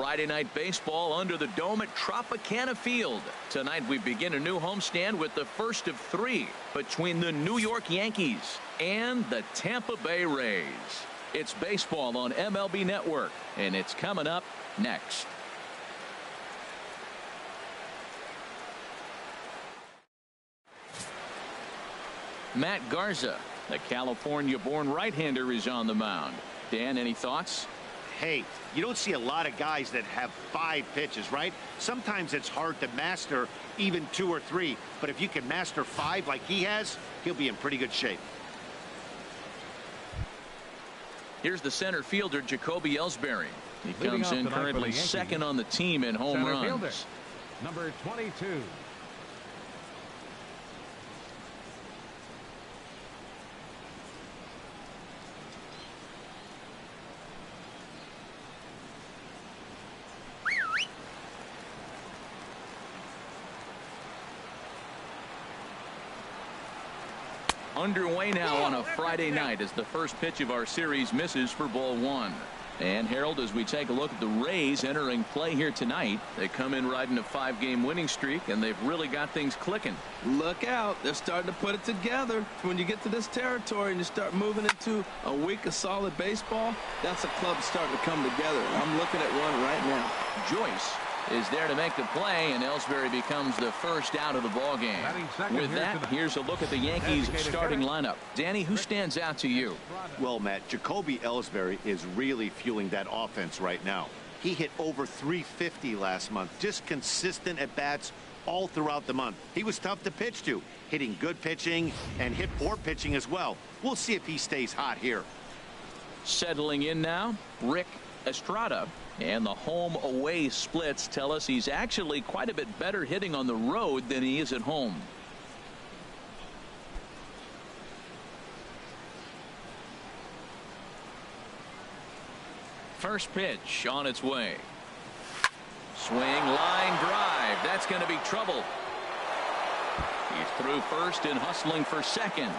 Friday night baseball under the dome at Tropicana Field. Tonight we begin a new homestand with the first of 3 between the New York Yankees and the Tampa Bay Rays. It's baseball on MLB Network, and it's coming up next. Matt Garza, the California-born right-hander, is on the mound. Dan, any thoughts? Hey, you don't see a lot of guys that have 5 pitches, right? Sometimes it's hard to master even 2 or 3, but if you can master 5 like he has, he'll be in pretty good shape. Here's the center fielder, Jacoby Ellsbury. He comes in currently second on the team in home runs. Fielder, number 22. Underway now on a Friday night as the first pitch of our series misses for ball 1. And Harold, as we take a look at the Rays entering play here tonight, they come in riding a 5-game winning streak, and they've really got things clicking. Look out, they're starting to put it together. When you get to this territory and you start moving into a week of solid baseball, that's a club starting to come together. I'm looking at one right now. Joyce is there to make the play, and Ellsbury becomes the first out of the ball game. With that, here's a look at the Yankees starting lineup. Danny, who stands out to you? Well, Matt, Jacoby Ellsbury is really fueling that offense right now. He hit over 350 last month, just consistent at bats all throughout the month. He was tough to pitch to, hitting good pitching and hit poor pitching as well. We'll see if he stays hot here. Settling in now, Rick Estrada. And the home-away splits tell us he's actually quite a bit better hitting on the road than he is at home. First pitch on its way. Swing, line drive. That's going to be trouble. He's through first and hustling for second.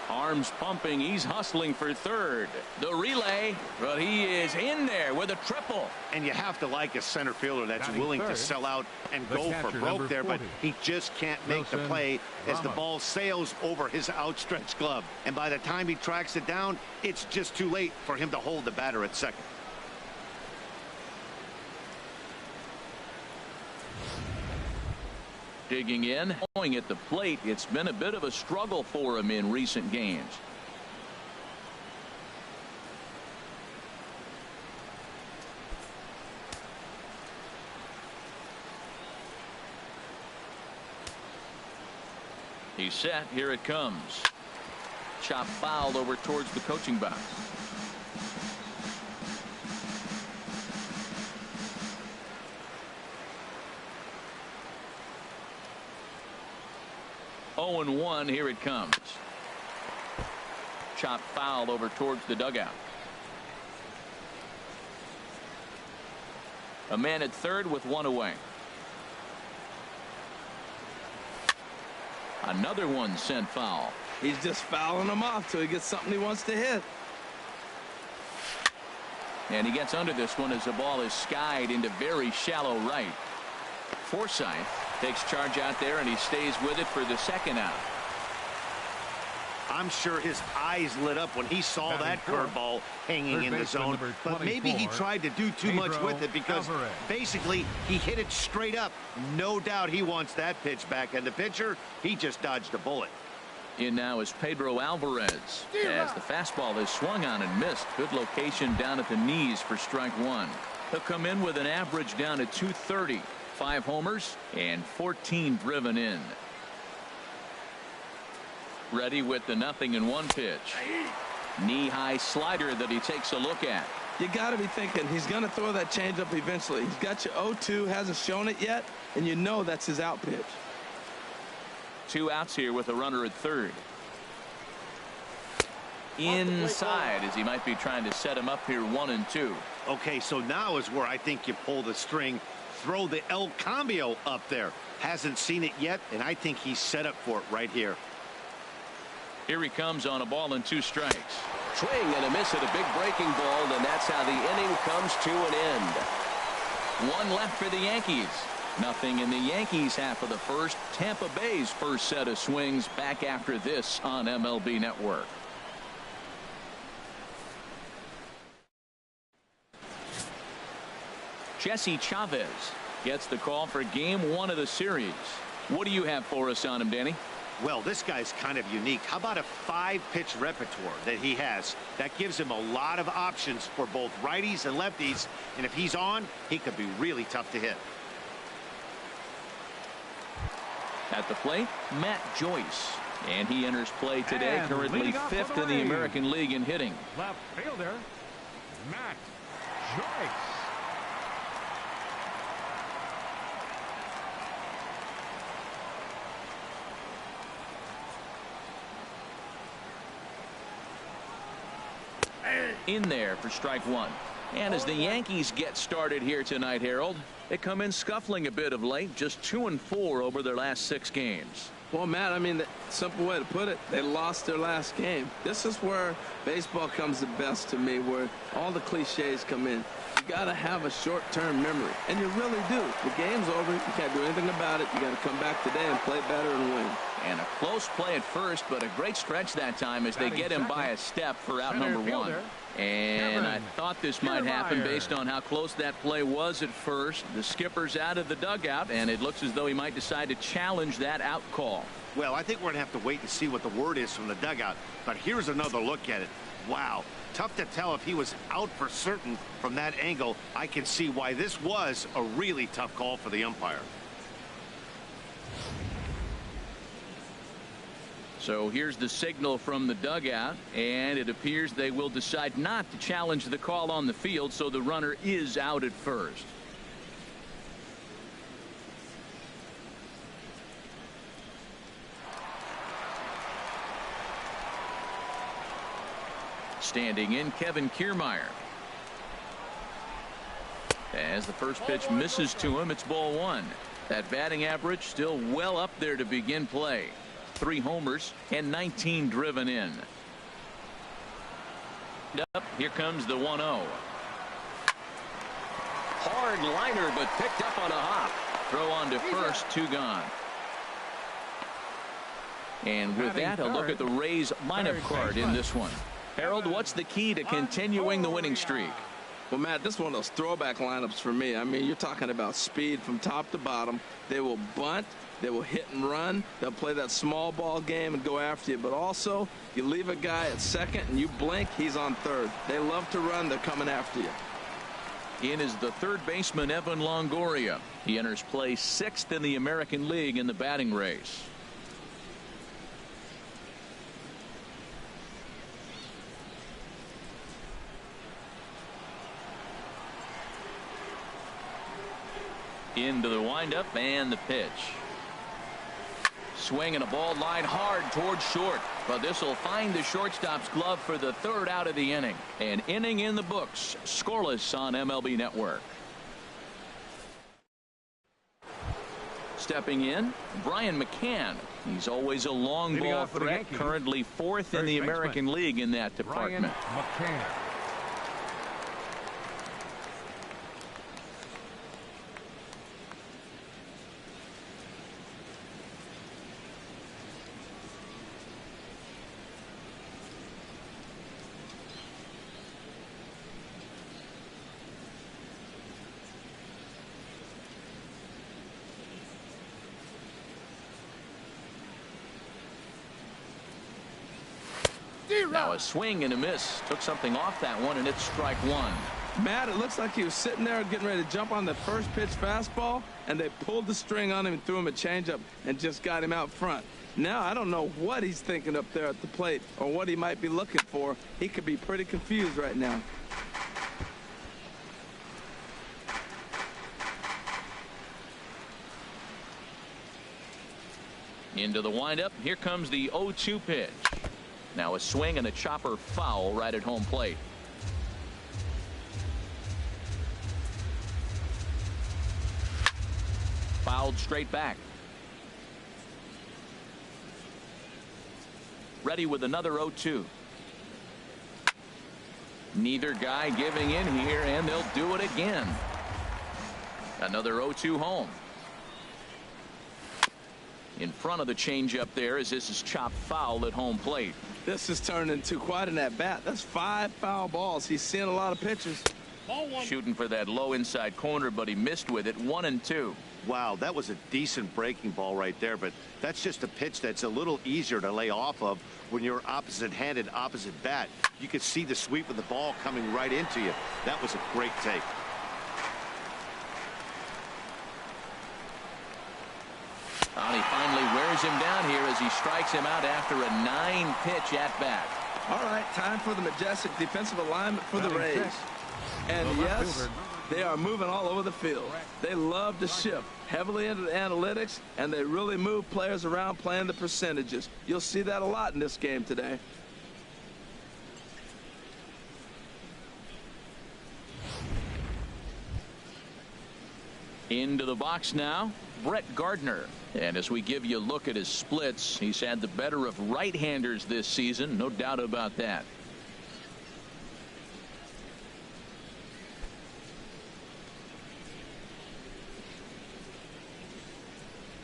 Arms pumping. He's hustling for third. The relay, but he is in there with a triple. And you have to like a center fielder that's willing to sell out and go for broke there, but he just can't make the play as the ball sails over his outstretched glove. And by the time he tracks it down, it's just too late for him to hold the batter at second. Digging in, going at the plate. It's been a bit of a struggle for him in recent games. He's set. Here it comes. Chop fouled over towards the coaching box. Oh, 0-1. Here it comes. Chop foul over towards the dugout. A man at third with 1 away. Another one sent foul. He's just fouling them off till he gets something he wants to hit. And he gets under this one as the ball is skied into very shallow right. Forsythe takes charge out there, and he stays with it for the second out. I'm sure his eyes lit up when he saw that curveball hanging in the zone, but maybe he tried to do too much with it because basically he hit it straight up. No doubt he wants that pitch back, and the pitcher, he just dodged a bullet. In now is Pedro Alvarez as the fastball is swung on and missed. Good location down at the knees for strike 1. He'll come in with an average down at 230. 5 homers and 14 driven in. Ready with the 0-1 pitch. Knee-high slider that he takes a look at. You got to be thinking he's going to throw that changeup eventually. He's got you 0-2, hasn't shown it yet, and you know that's his out pitch. 2 outs here with a runner at third. Inside as he might be trying to set him up here 1-2. Okay, so now is where I think you pull the string. Throw the El Cambio up there. Hasn't seen it yet, and I think he's set up for it right here. Here he comes on a ball and 2 strikes. Swing and a miss at a big breaking ball, and that's how the inning comes to an end. One left for the Yankees. Nothing in the Yankees half of the first. Tampa Bay's first set of swings back after this on MLB Network. Jesse Chavez gets the call for game one of the series. What do you have for us on him, Danny? Well, this guy's kind of unique. How about a 5-pitch repertoire that he has? That gives him a lot of options for both righties and lefties. And if he's on, he could be really tough to hit. At the plate, Matt Joyce. And he enters play today, currently 5th in the American League in hitting. Left fielder, Matt Joyce. In there for strike one. And as the Yankees get started here tonight, Harold, they come in scuffling a bit of late, just 2-4 over their last 6 games. Well, Matt, I mean, the simple way to put it, they lost their last game. This is where baseball comes the best to me, where all the cliches come in. You got to have a short-term memory, and you really do. The game's over. You can't do anything about it. You got to come back today and play better and win. And a close play at first, but a great stretch that time as they get him by a step for out number one. And I thought this might happen based on how close that play was at first. The skipper's out of the dugout, and it looks as though he might decide to challenge that out call. Well, I think we're going to have to wait and see what the word is from the dugout. But here's another look at it. Wow. Tough to tell if he was out for certain from that angle. I can see why this was a really tough call for the umpire. So here's the signal from the dugout, and it appears they will decide not to challenge the call on the field, so the runner is out at first. Standing in, Kevin Kiermaier. As the first pitch misses to him, it's ball one. That batting average still well up there to begin play. 3 homers and 19 driven in. Up, here comes the 1-0. Hard liner, but picked up on a hop. Throw on to first, 2 gone. And with that, a look at the Rays lineup card in this one. Harold, what's the key to continuing the winning streak? Well, Matt, this is one of those throwback lineups for me. I mean, you're talking about speed from top to bottom. They will bunt. They will hit and run. They'll play that small ball game and go after you. But also, you leave a guy at second and you blink, he's on third. They love to run. They're coming after you. In is the third baseman, Evan Longoria. He enters play 6th in the American League in the batting race. Into the windup and the pitch. Swing and a ball line hard towards short, but this will find the shortstop's glove for the 3rd out of the inning. An inning in the books, scoreless on MLB Network. Stepping in, Brian McCann. He's always a long ball threat, currently 4th in the American League in that department. Brian McCann. Now a swing and a miss. Took something off that one, and it's strike one. Matt, it looks like he was sitting there getting ready to jump on the first pitch fastball, and they pulled the string on him and threw him a changeup and just got him out front. Now I don't know what he's thinking up there at the plate or what he might be looking for. He could be pretty confused right now. Into the windup. Here comes the 0-2 pitch. Now a swing and a chopper foul right at home plate. Fouled straight back. Ready with another 0-2. Neither guy giving in here, and they'll do it again. Another 0-2 home. In front of the changeup there, as this is chopped foul at home plate. This has turned into quite an at-bat. That's 5 foul balls. He's seeing a lot of pitches. Shooting for that low inside corner, but he missed with it. 1-2. Wow, that was a decent breaking ball right there, but that's just a pitch that's a little easier to lay off of when you're opposite-handed, opposite bat. You could see the sweep of the ball coming right into you. That was a great take. And he finally wears him down here as he strikes him out after a 9-pitch at-bat. All right, time for the majestic defensive alignment for the Rays. And yes, they are moving all over the field. They love to shift heavily into the analytics, and they really move players around playing the percentages. You'll see that a lot in this game today. Into the box now, Brett Gardner. And as we give you a look at his splits, he's had the better of right-handers this season, no doubt about that.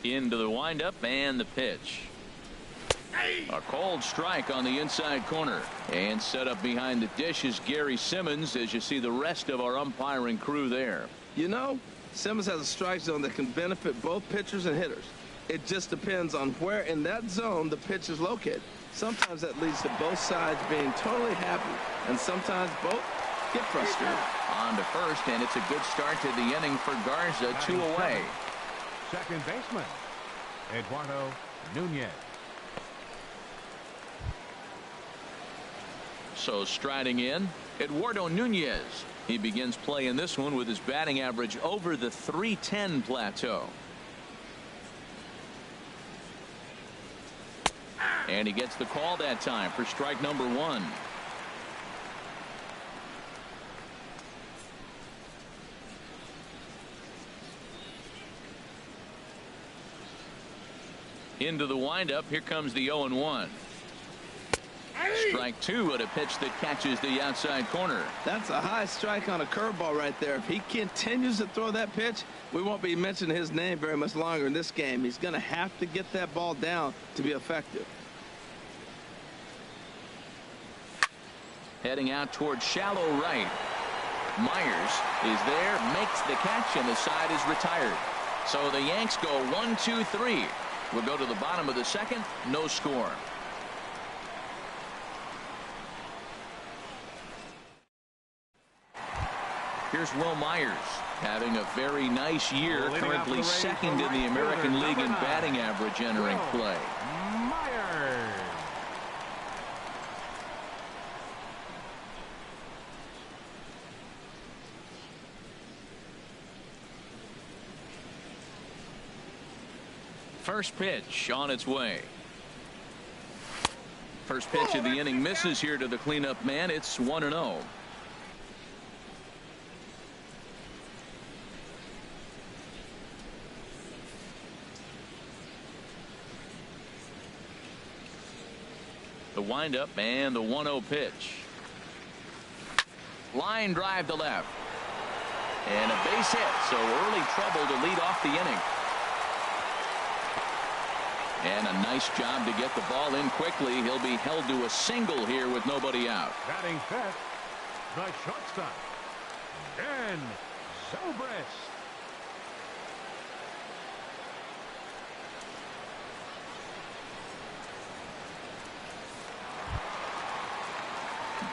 Into the windup and the pitch. A cold strike on the inside corner. And set up behind the dish is Gary Simmons as you see the rest of our umpiring crew there. You know, Simmons has a strike zone that can benefit both pitchers and hitters. It just depends on where in that zone the pitch is located. Sometimes that leads to both sides being totally happy, and sometimes both get frustrated. On to first, and it's a good start to the inning for Garza. 2 away. Second baseman, Eduardo Nunez. So striding in, Eduardo Nunez. He begins play in this one with his batting average over the .310 plateau. And he gets the call that time for strike number 1. Into the windup. Here comes the 0-1. Strike 2 at a pitch that catches the outside corner. That's a high strike on a curveball right there. If he continues to throw that pitch, we won't be mentioning his name very much longer in this game. He's going to have to get that ball down to be effective. Heading out towards shallow right. Myers is there, makes the catch, and the side is retired. So the Yanks go 1-2-3. We'll go to the bottom of the second. No score. Here's Will Myers having a very nice year, currently second in the American League in batting average entering play. Myers. First pitch on its way. First pitch of the inning misses here to the cleanup man. It's 1-0. The windup and the 1-0 pitch. Line drive to left. And a base hit, so early trouble to lead off the inning. And a nice job to get the ball in quickly. He'll be held to a single here with nobody out. Batting fifth, the shortstop, Ben Zobrist.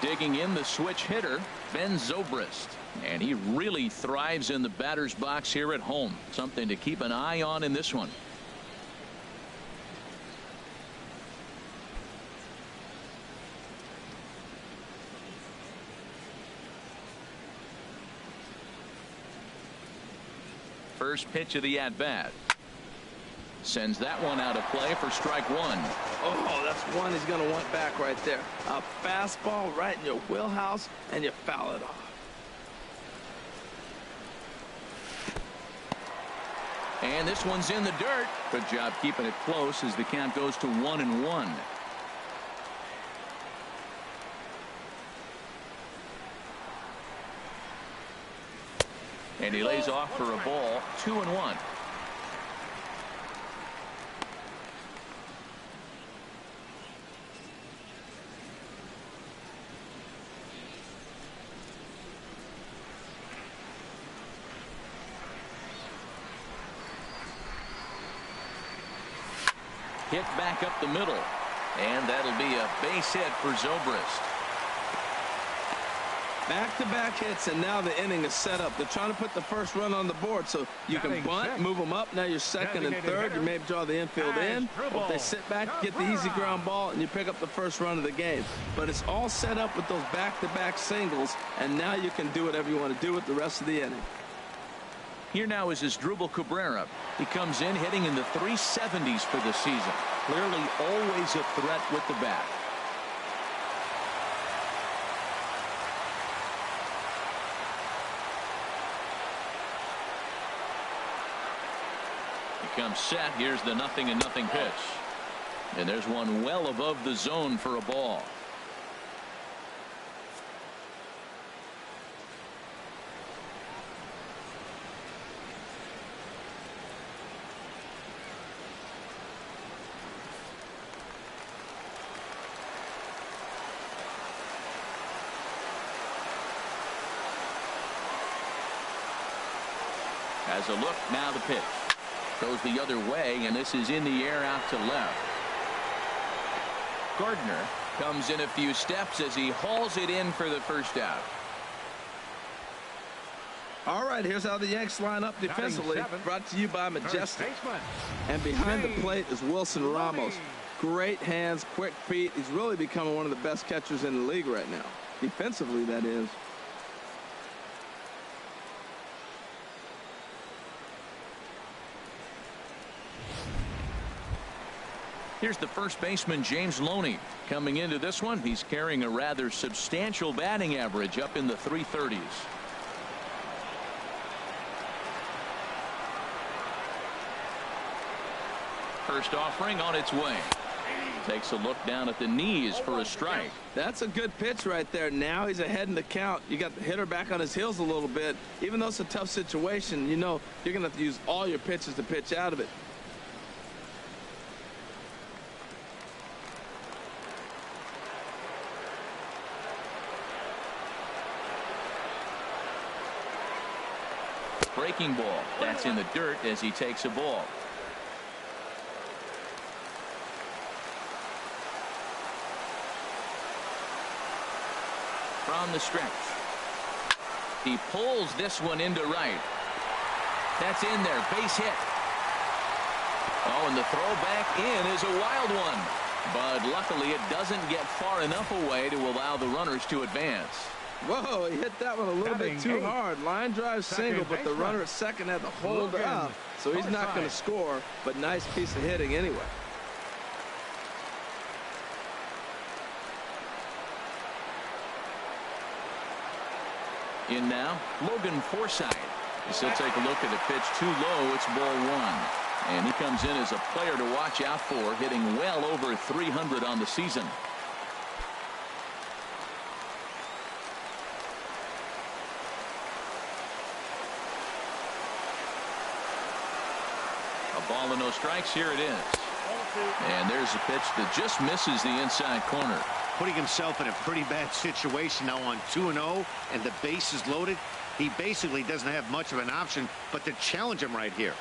Digging in the switch hitter, Ben Zobrist. And he really thrives in the batter's box here at home. Something to keep an eye on in this one. First pitch of the at-bat. Sends that one out of play for strike 1. Oh, that's one he's going to want back right there. A fastball right in your wheelhouse, and you foul it off. And this one's in the dirt. Good job keeping it close as the count goes to 1-1. And he lays off for a ball, 2-1. Hit back up the middle, and that'll be a base hit for Zobrist. Back-to-back hits, and now the inning is set up. They're trying to put the first run on the board so you can bunt, move them up. Now you're second and third. You may draw the infield in. Or if they sit back, get the easy ground ball, and you pick up the first run of the game. But it's all set up with those back-to-back singles, and now you can do whatever you want to do with the rest of the inning. Here now is Asdrubal Cabrera. He comes in hitting in the 370s for the season. Clearly always a threat with the bat. He comes set. Here's the 0-0 pitch. And there's one well above the zone for a ball. Has a look, now the pitch. Goes the other way, and this is in the air out to left. Gardner comes in a few steps as he hauls it in for the first out. All right, here's how the Yanks line up defensively. Brought to you by Majestic. And behind the plate is Wilson Ramos. Great hands, quick feet. He's really becoming one of the best catchers in the league right now. Defensively, that is. Here's the first baseman, James Loney. Coming into this one, he's carrying a rather substantial batting average up in the 330s. First offering on its way. Takes a look down at the knees for a strike. That's a good pitch right there. Now he's ahead in the count. You got the hitter back on his heels a little bit. Even though it's a tough situation, you know you're going to have to use all your pitches to pitch out of it. Breaking ball. That's in the dirt as he takes a ball. From the stretch. He pulls this one into right. That's in there. Base hit. Oh, and the throw back in is a wild one. But luckily it doesn't get far enough away to allow the runners to advance. Whoa, he hit that one a little bit too hard. Line drive single, but the runner at second had to hold up. So he's not going to score, but nice piece of hitting anyway. In now, Logan Forsythe. So take a look at the pitch too low. It's ball one. And he comes in as a player to watch out for, hitting well over 300 on the season. A ball and no strikes. Here it is. And there's a pitch that just misses the inside corner. Putting himself in a pretty bad situation now on 2-0, and the base is loaded. He basically doesn't have much of an option but to challenge him right here.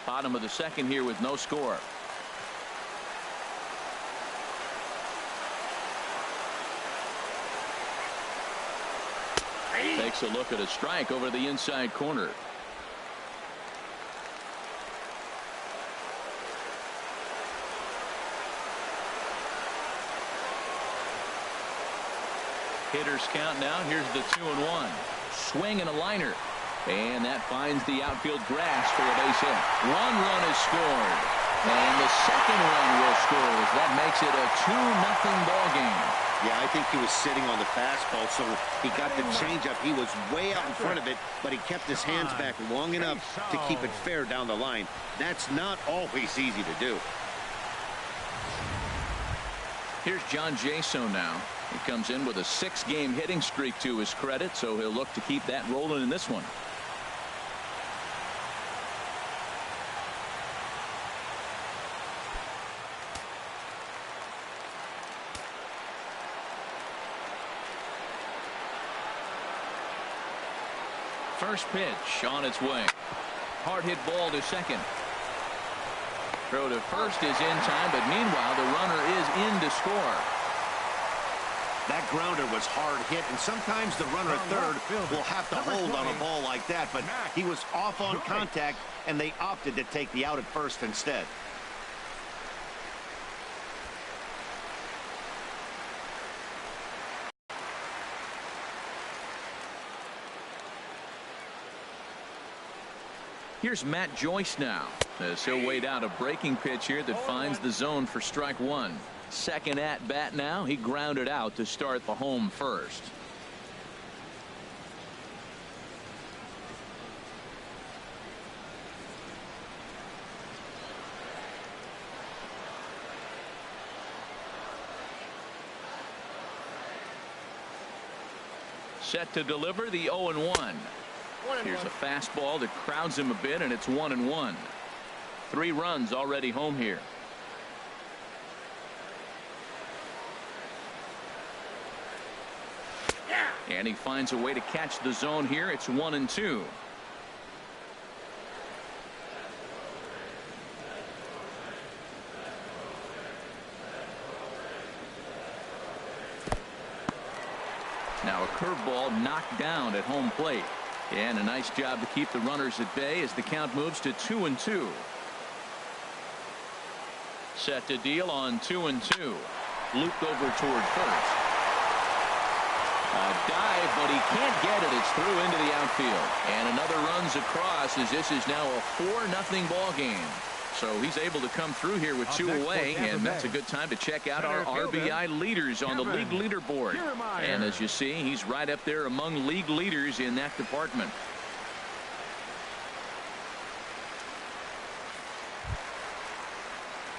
Bottom of the second here with no score. Takes a look at a strike over the inside corner. Hitters count now. Here's the 2-1. Swing and a liner. And that finds the outfield grass for a base hit. One run is scored. And the second run will score. That makes it a 2-0 ball game. Yeah, I think he was sitting on the fastball, so he got the changeup. He was way out in front of it, but he kept his hands back long enough to keep it fair down the line. That's not always easy to do. Here's John Jaso now. He comes in with a 6-game hitting streak to his credit, so he'll look to keep that rolling in this one. First pitch on its way. Hard hit ball to second. Throw to first is in time, but meanwhile the runner is in to score. That grounder was hard hit, and sometimes the runner at third will have to hold on a ball like that, but he was off on contact, and they opted to take the out at first instead. Here's Matt Joyce now, as he'll wait out a breaking pitch here that finds the zone for strike one. Second at bat now. He grounded out to start the home first. Set to deliver the 0-1. Here's a fastball that crowds him a bit, and it's 1-1. 3 runs already home here. And he finds a way to catch the zone here. It's 1-2. Now a curveball knocked down at home plate. And a nice job to keep the runners at bay as the count moves to 2-2. Set to deal on 2-2. Looped over toward first. A dive, but he can't get it. It's through into the outfield. And another runs across as this is now a 4-0 ball game. So he's able to come through here with 2 away, and that's a good time to check out our RBI leaders on the league leaderboard. And as you see, he's right up there among league leaders in that department.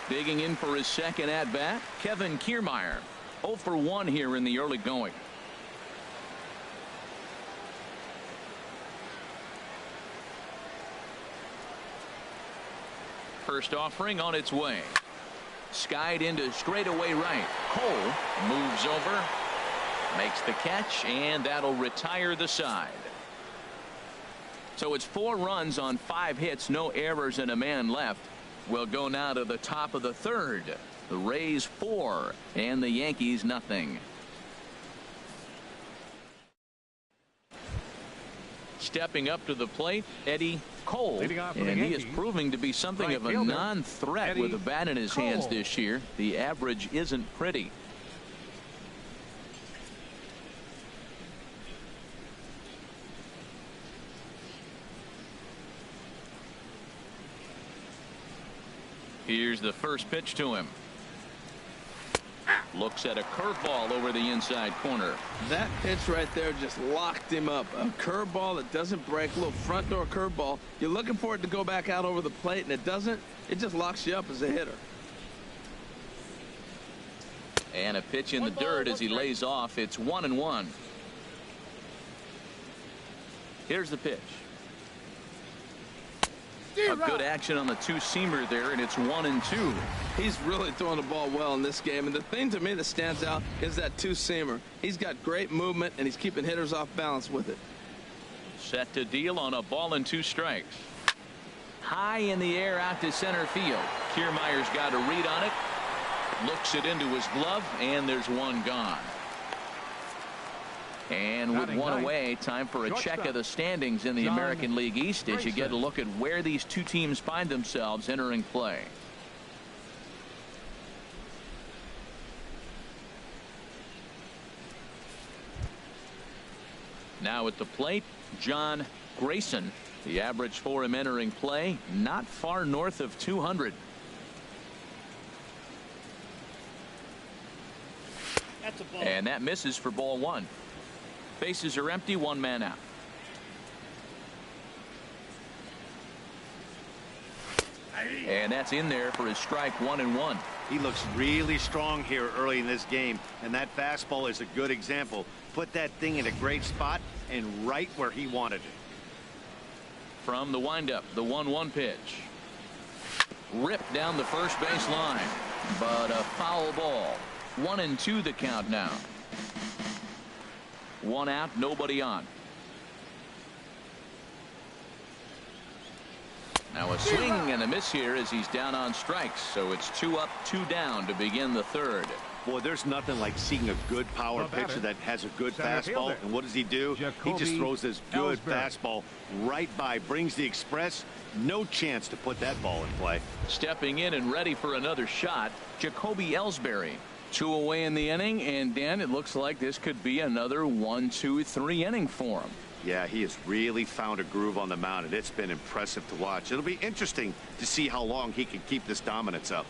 Digging in for his second at bat, Kevin Kiermaier. 0 for 1 here in the early going. First offering on its way. Skied into straightaway right. Cole moves over, makes the catch, and that'll retire the side. So it's 4 runs on 5 hits, no errors, and a man left. We'll go now to the top of the third. The Rays 4 and the Yankees nothing. Stepping up to the plate, Eddie Cole, and he is proving to be something of a non-threat with a bat in his hands this year. The average isn't pretty. Here's the first pitch to him. Looks at a curveball over the inside corner. That pitch right there just locked him up. A curveball that doesn't break, a little front door curveball. You're looking for it to go back out over the plate, and it doesn't. It just locks you up as a hitter. And a pitch in the dirt as he lays off. It's 1-1. Here's the pitch. A good action on the 2-seamer there, and it's 1-2. He's really throwing the ball well in this game, and the thing to me that stands out is that 2-seamer. He's got great movement, and he's keeping hitters off balance with it. Set to deal on a ball and 2 strikes. High in the air out to center field. Kiermaier's got a read on it. Looks it into his glove, and there's 1 gone. And with 1 away, time for a check of the standings in the American League East as you get a look at where these 2 teams find themselves entering play. Now at the plate, John Grayson. The average for him entering play, not far north of 200. And that misses for ball 1. Bases are empty, 1 man out. And that's in there for his strike 1-1. He looks really strong here early in this game, and that fastball is a good example. Put that thing in a great spot and right where he wanted it. From the windup, the 1-1 pitch. Ripped down the first base line, but a foul ball. 1-2 the count now. One out, nobody on. Now a swing and a miss here as he's down on strikes, so it's 2 up, 2 down to begin the third. Boy, there's nothing like seeing a good power pitcher that has a good fastball. And what does he do? He just throws this good fastball right by, brings the express. No chance to put that ball in play. Stepping in and ready for another shot, Jacoby Ellsbury. 2 away in the inning, and Dan, it looks like this could be another 1-2-3 inning for him. Yeah, he has really found a groove on the mound, and it's been impressive to watch. It'll be interesting to see how long he can keep this dominance up.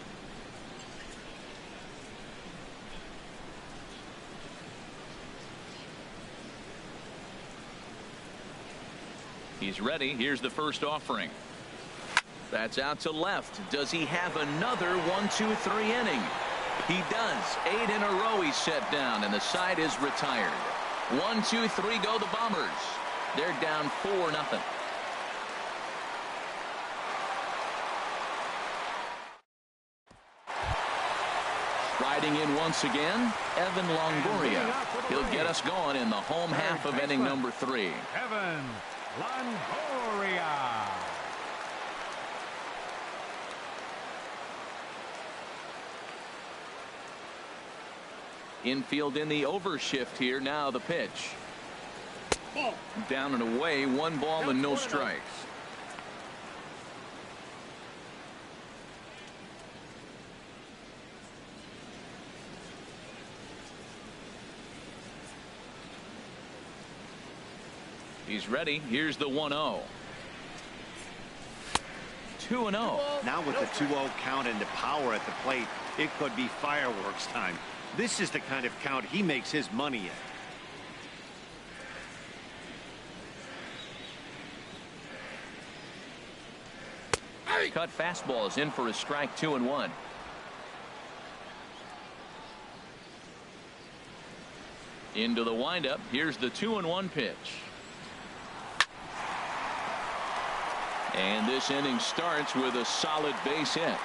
He's ready. Here's the first offering. That's out to left. Does he have another 1-2-3 inning? He does. 8 in a row he's set down, and the side is retired. 1-2-3 go the Bombers. They're down 4-0. Striding in once again, Evan Longoria. He'll get us going in the home half of inning number 3. Evan Longoria. Infield in the overshift here. Now the pitch. Down and away, 1 ball and no strikes. He's ready. Here's the 1-0. 2-0. Now with the 2-0 count and the power at the plate, it could be fireworks time. This is the kind of count he makes his money in. Cut fastball is in for a strike. 2-1. Into the windup. Here's the 2-1 pitch. And this inning starts with a solid base hit.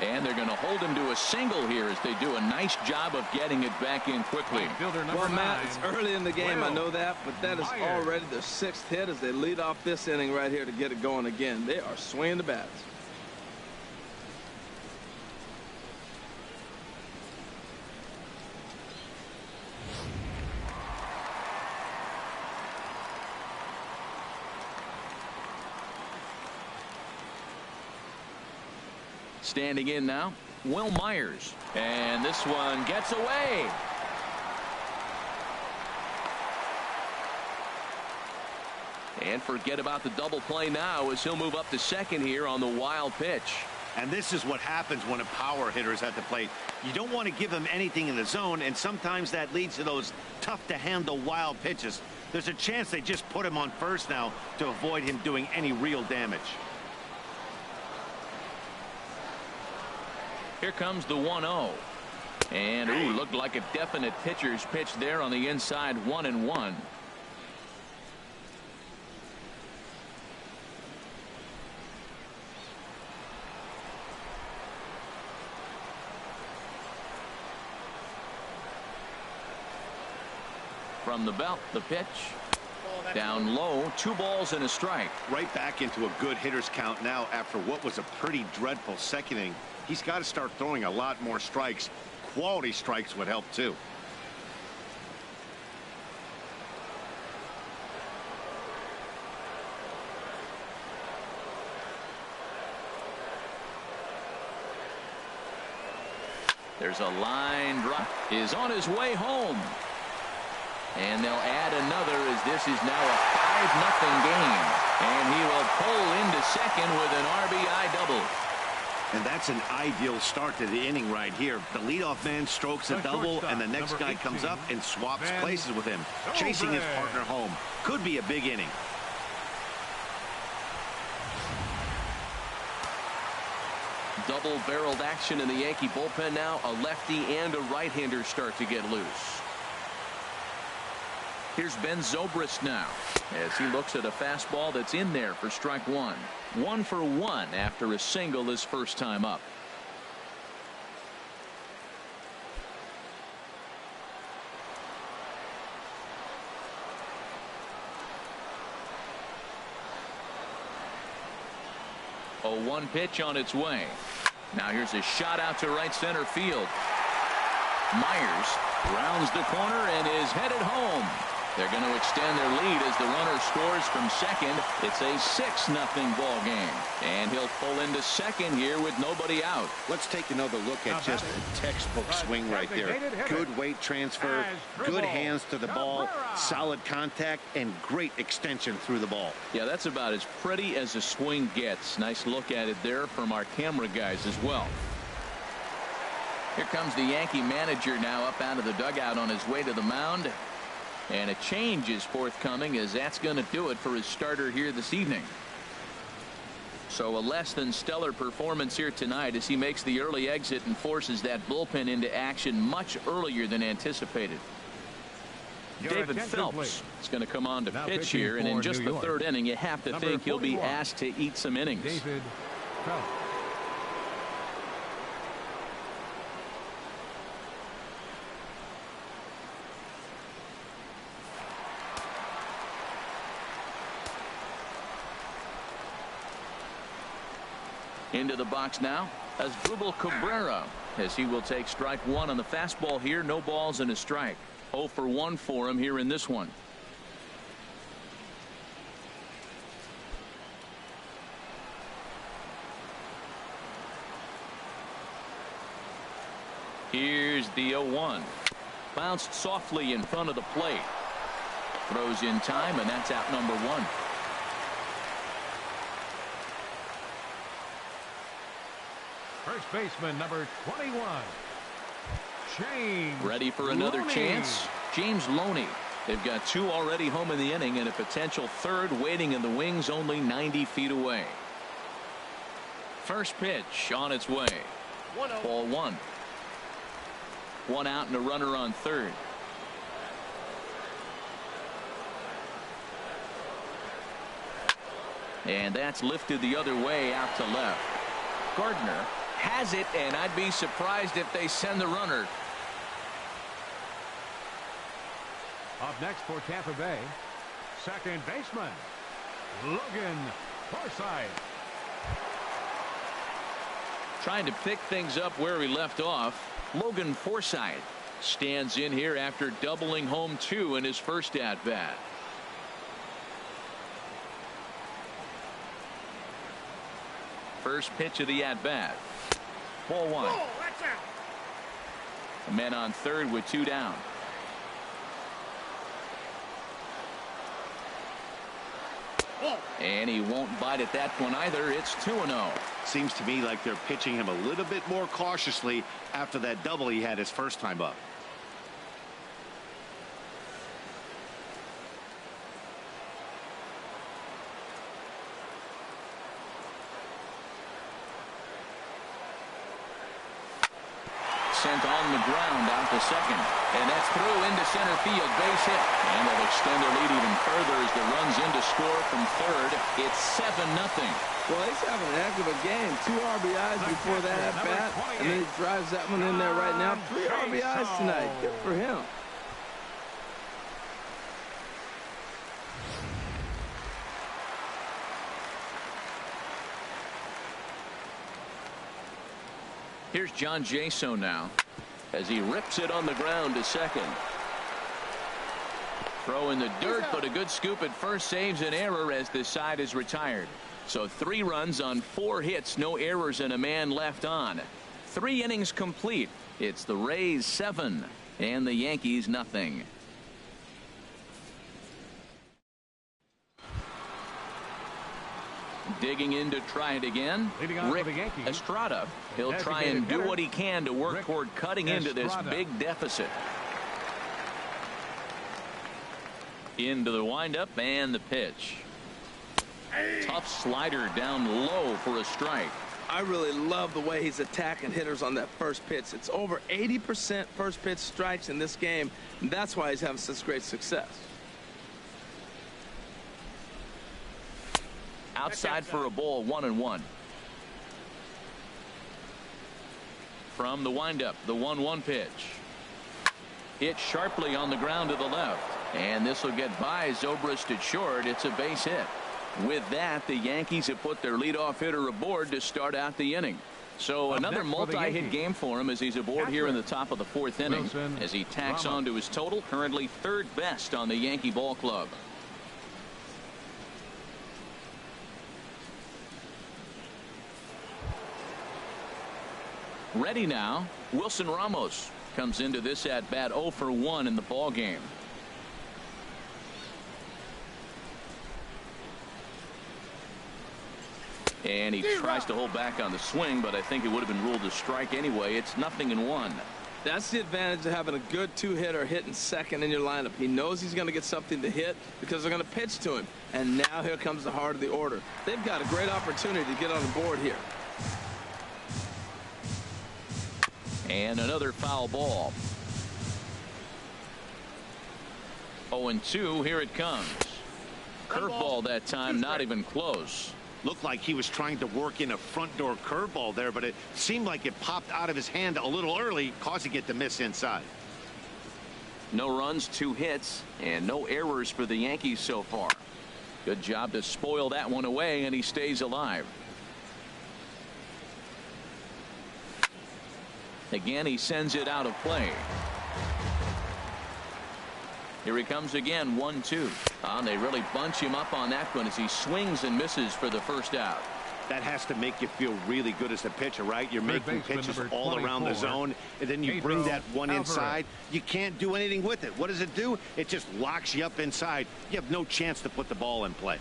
And they're going to hold him to a single here as they do a nice job of getting it back in quickly. Well, Matt, it's early in the game, I know that, but that is already their 6th hit as they lead off this inning right here to get it going again. They are swinging the bats. Standing in now, Will Myers. And this one gets away. And forget about the double play now as he'll move up to second here on the wild pitch. And this is what happens when a power hitter is at the plate. You don't want to give him anything in the zone, and sometimes that leads to those tough-to-handle wild pitches. There's a chance they just put him on first now to avoid him doing any real damage. Here comes the 1-0. And, ooh, looked like a definite pitcher's pitch there on the inside. 1-1. From the belt, the pitch. Down low, 2 balls and a strike. Right back into a good hitter's count now after what was a pretty dreadful second inning. He's got to start throwing a lot more strikes. Quality strikes would help too. There's a line drive. Is on his way home. And they'll add another as this is now a 5-0 game. And he will pull into second with an RBI double. And that's an ideal start to the inning right here. The leadoff man strokes a double, and the next guy comes up and swaps places with him, chasing his partner home. Could be a big inning. Double-barreled action in the Yankee bullpen now. A lefty and a right-hander start to get loose. Here's Ben Zobrist now as he looks at a fastball that's in there for strike one. 1 for 1 after a single his first time up. A 1 pitch on its way. Now here's a shot out to right center field. Myers rounds the corner and is headed home. They're going to extend their lead as the runner scores from second. It's a 6-0 ball game, and he'll pull into second here with nobody out. Let's take another look at just a textbook swing right there. Good weight transfer, good hands to the ball, solid contact, and great extension through the ball. Yeah, that's about as pretty as a swing gets. Nice look at it there from our camera guys as well. Here comes the Yankee manager now up out of the dugout on his way to the mound. And a change is forthcoming, as that's going to do it for his starter here this evening. So a less than stellar performance here tonight as he makes the early exit and forces that bullpen into action much earlier than anticipated. David Phelps is going to come on to pitch here, and in just the third inning you have to think he'll be asked to eat some innings. David Phelps. Into the box now as Asdrubal Cabrera, as he will take strike one on the fastball here. No balls and a strike. 0 for 1 for him here in this one. Here's the 0-1. Bounced softly in front of the plate. Throws in time, and that's out number 1. First baseman number 21. James ready for another Loney. chance. James Loney. They've got 2 already home in the inning and a potential third waiting in the wings only 90 feet away. First pitch on its way. Ball 1. 1 out and a runner on third. And that's lifted the other way out to left. Gardner has it, and I'd be surprised if they send the runner. Up next for Tampa Bay, second baseman Logan Forsythe. Trying to pick things up where he left off. Logan Forsythe stands in here after doubling home 2 in his first at bat. First pitch of the at bat. Ball 1. A man on third with 2 down. And he won't bite at that one either. It's 2-0. Seems to me like they're pitching him a little bit more cautiously after that double he had his first time up. Sent on the ground out to second, and that's through into center field. Base hit, and they'll extend their lead even further as the runs in to score from third. It's 7-0. Well, he's having a heck of a game. 2 RBIs before that at bat, and then he drives that one in there right now. 3 RBIs tonight. Good for him. Here's John Jaso now as he rips it on the ground to second. Throw in the dirt, but a good scoop at first saves an error as this side is retired. So 3 runs on 4 hits, no errors, and a man left on. 3 innings complete. It's the Rays 7 and the Yankees nothing. Digging in to try it again. Rick Estrada. He'll try and do what he can to work toward cutting into this big deficit. Into the windup and the pitch. Tough slider down low for a strike. I really love the way he's attacking hitters on that first pitch. It's over 80% first pitch strikes in this game, and that's why he's having such great success. Outside for a ball, 1-1. From the windup, the 1-1 pitch. Hit sharply on the ground to the left. And this will get by Zobrist at short. It's a base hit. With that, the Yankees have put their leadoff hitter aboard to start out the inning. So another multi-hit game for him as he's aboard here in the top of the 4th inning. As he tacks on to his total, currently 3rd best on the Yankee ball club. Ready now, Wilson Ramos comes into this at bat 0 for 1 in the ball game. And he tries to hold back on the swing, but I think it would have been ruled a strike anyway. It's 0-1. That's the advantage of having a good two-hitter hitting second in your lineup. He knows he's going to get something to hit because they're going to pitch to him. And now here comes the heart of the order. They've got a great opportunity to get on the board here. And another foul ball. 0-2. Here it comes. Curveball that time, not even close. Looked like he was trying to work in a front door curveball there, but it seemed like it popped out of his hand a little early, causing it to miss inside. No runs, 2 hits, and no errors for the Yankees so far. Good job to spoil that one away, and he stays alive. Again, he sends it out of play. Here he comes again, 1-2. They really bunch him up on that one as he swings and misses for the first out. That has to make you feel really good as a pitcher, right? You're making pitches all around the zone, and then you bring that one inside. You can't do anything with it. What does it do? It just locks you up inside. You have no chance to put the ball in play.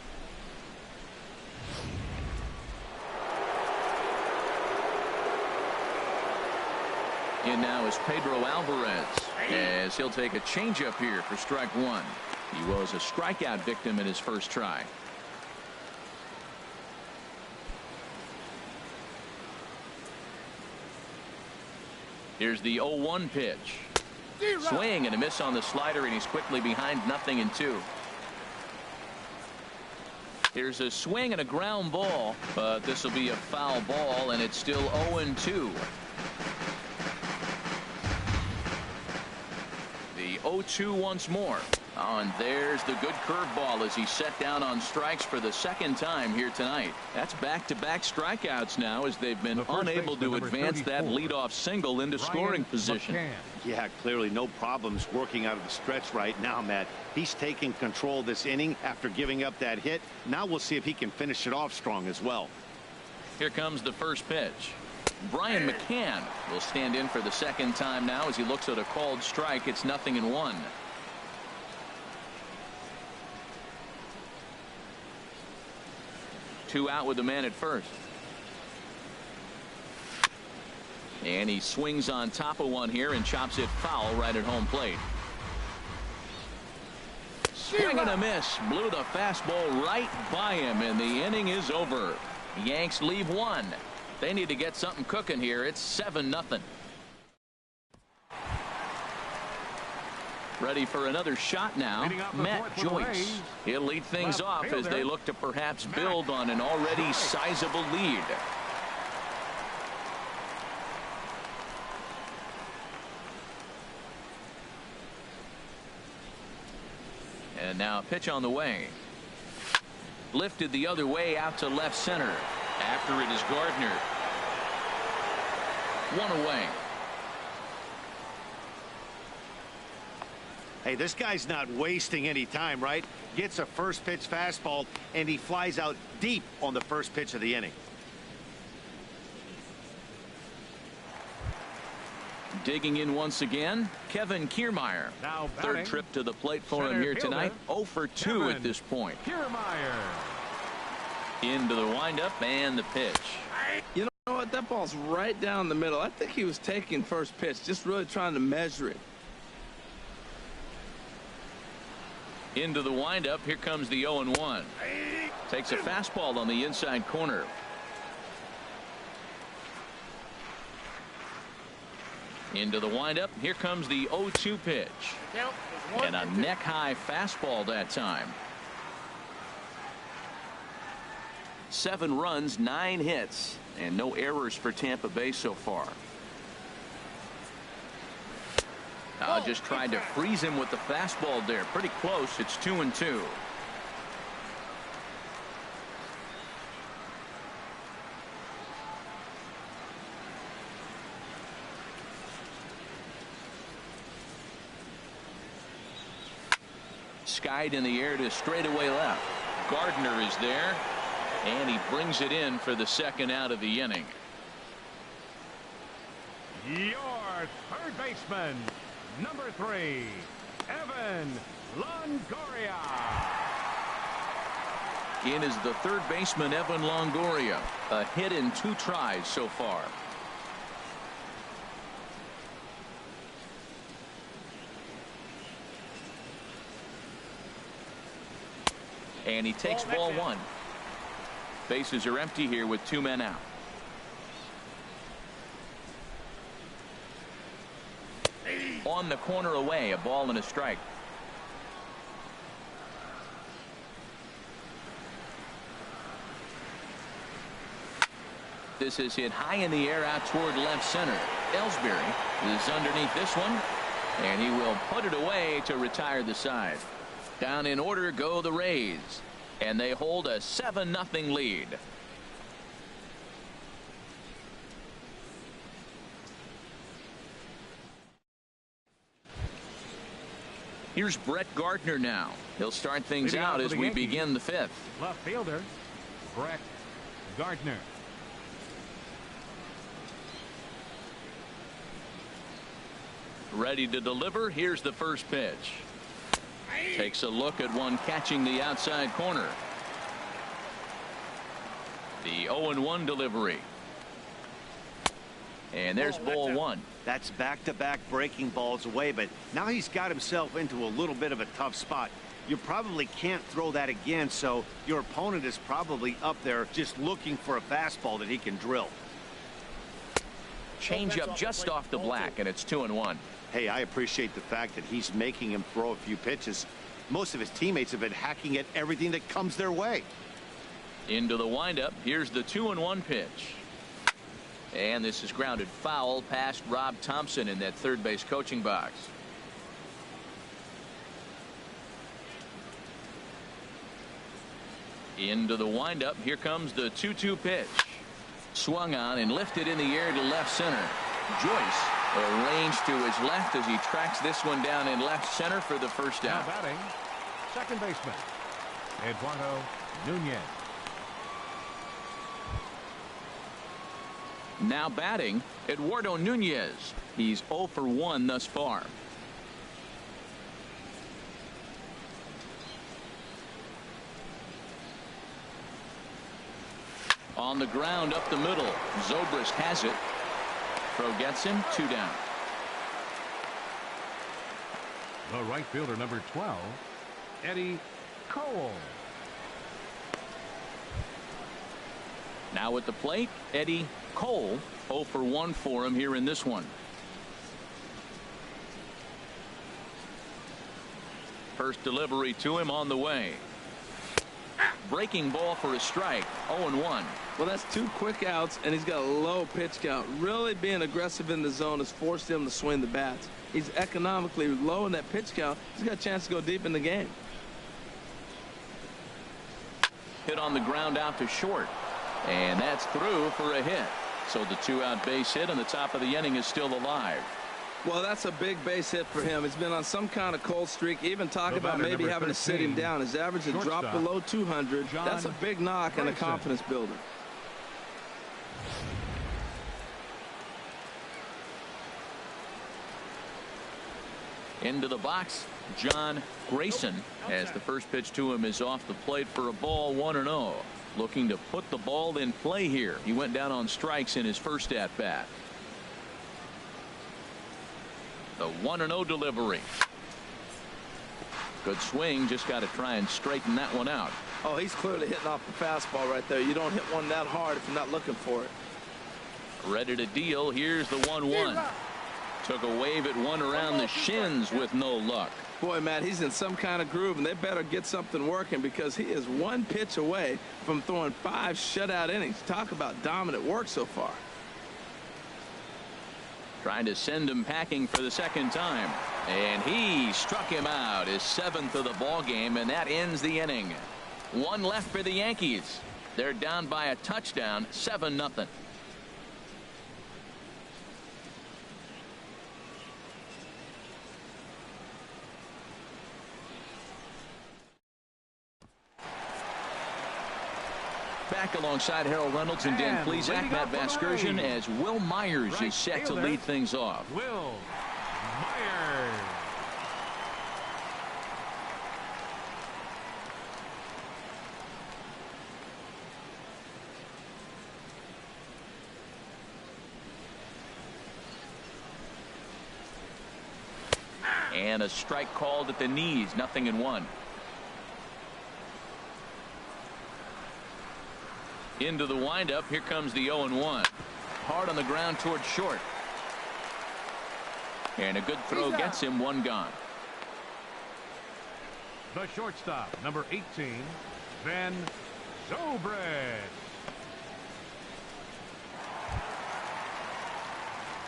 In now is Pedro Alvarez, as he'll take a changeup here for strike 1. He was a strikeout victim in his first try. Here's the 0-1 pitch. Swing and a miss on the slider, and he's quickly behind 0-2. Here's a swing and a ground ball, but this will be a foul ball, and it's still 0-2. The 0-2 once more. And there's the good curveball as he's set down on strikes for the second time here tonight. That's back-to-back strikeouts now as they've been unable to advance that leadoff single into scoring position. Yeah, clearly no problems working out of the stretch right now, Matt. He's taking control of this inning after giving up that hit. Now we'll see if he can finish it off strong as well. Here comes the first pitch. Brian McCann will stand in for the second time now as he looks at a called strike. It's 0-1. Two out with the man at first. And he swings on top of one here and chops it foul right at home plate. Swing and a miss. Blew the fastball right by him, and the inning is over. Yanks leave one. They need to get something cooking here. It's 7-0. Ready for another shot now, Matt Joyce. He'll lead things off as they look to perhaps build on an already sizable lead. And now a pitch on the way. Lifted the other way out to left center. After it is Gardner. One away. Hey, this guy's not wasting any time, right? Gets a first pitch fastball, and he flies out deep on the first pitch of the inning. Digging in once again, Kevin Kiermaier. Third trip to the plate for him here tonight. 0 for 2 at this point. Kiermaier. Into the windup and the pitch. You know what? That ball's right down the middle. I think he was taking first pitch, just really trying to measure it. Into the windup. Here comes the 0-1. Takes a fastball on the inside corner. Into the windup. Here comes the 0-2 pitch. And a neck-high fastball that time. 7 runs, 9 hits, and no errors for Tampa Bay so far. Just tried to freeze him with the fastball there. Pretty close. It's 2-2. Skied in the air to straightaway left. Gardner is there, and he brings it in for the second out of the inning. Your third baseman, number 3, Evan Longoria. In is the third baseman, Evan Longoria. A hit in 2 tries so far. And he takes ball 1. Bases are empty here with 2 men out. On the corner away, a ball and a strike. This is hit high in the air out toward left center. Ellsbury is underneath this one, and he will put it away to retire the side. Down in order go the Rays, and they hold a 7-0 lead. Here's Brett Gardner now. He'll start things out as we begin the 5th. Left fielder, Brett Gardner. Ready to deliver. Here's the first pitch. Takes a look at one catching the outside corner. The 0-1 delivery. And there's ball 1. That's back-to-back breaking balls away, but now he's got himself into a little bit of a tough spot. You probably can't throw that again, so your opponent is probably up there just looking for a fastball that he can drill. Change up just off the black, and it's 2-1. Hey, I appreciate the fact that he's making him throw a few pitches. Most of his teammates have been hacking at everything that comes their way. Into the windup. Here's the 2-1 pitch. And this is grounded foul past Rob Thompson in that third base coaching box. Into the windup. Here comes the 2-2 pitch. Swung on and lifted in the air to left center. Joyce arranged to his left as he tracks this one down in left center for the first out. Now batting, second baseman, Eduardo Nunez. Now batting, Eduardo Nunez. He's 0 for 1 thus far. On the ground up the middle. Zobrist has it. Throw gets him. 2 down. The right fielder, number 12, Eddie Cole. Now at the plate, Eddie Cole. 0 for 1 for him here in this one. First delivery to him on the way. Breaking ball for a strike. 0-1. Well, that's 2 quick outs, and he's got a low pitch count. Really being aggressive in the zone has forced him to swing the bats. He's economically low in that pitch count. He's got a chance to go deep in the game. Hit on the ground out to short, and that's through for a hit. So the 2-out base hit on the top of the inning is still alive. Well, that's a big base hit for him. He's been on some kind of cold streak. Even talk about maybe having to sit him down. His average has dropped below 200. That's a big knock and a confidence builder. Into the box, John Grayson, as the first pitch to him is off the plate for a ball. 1-0. Looking to put the ball in play here. He went down on strikes in his first at bat. The 1-0 delivery. Good swing. Just got to try and straighten that one out. Oh, he's clearly hitting off the fastball right there. You don't hit one that hard if you're not looking for it. Ready to deal. Here's the 1-1. Took a wave at one around the shins with no luck. Boy, Matt, he's in some kind of groove, and they better get something working because he is one pitch away from throwing 5 shutout innings. Talk about dominant work so far. Trying to send him packing for the second time. And he struck him out, his 7th of the ball game, and that ends the inning. 1 left for the Yankees. They're down by a touchdown, 7-0. Back alongside Harold Reynolds and Dan Plesac, Matt Vasgersian, as Will Myers is set to lead things off. Will Myers. And a strike called at the knees, 0-1. Into the windup. Here comes the 0-1. Hard on the ground towards short. And a good throw gets him, 1 gone. The shortstop, number 18, Ben Zobrist.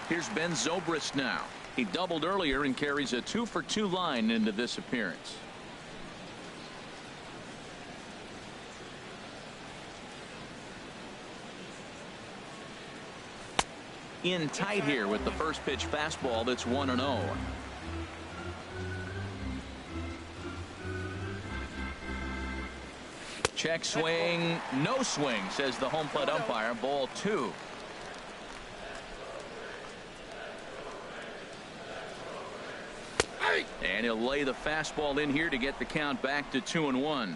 Here's Ben Zobrist now. He doubled earlier and carries a 2-for-2 line into this appearance. In tight here with the first pitch fastball that's 1-0. Check swing, no swing, says the home plate umpire. Ball 2. And he'll lay the fastball in here to get the count back to 2-1.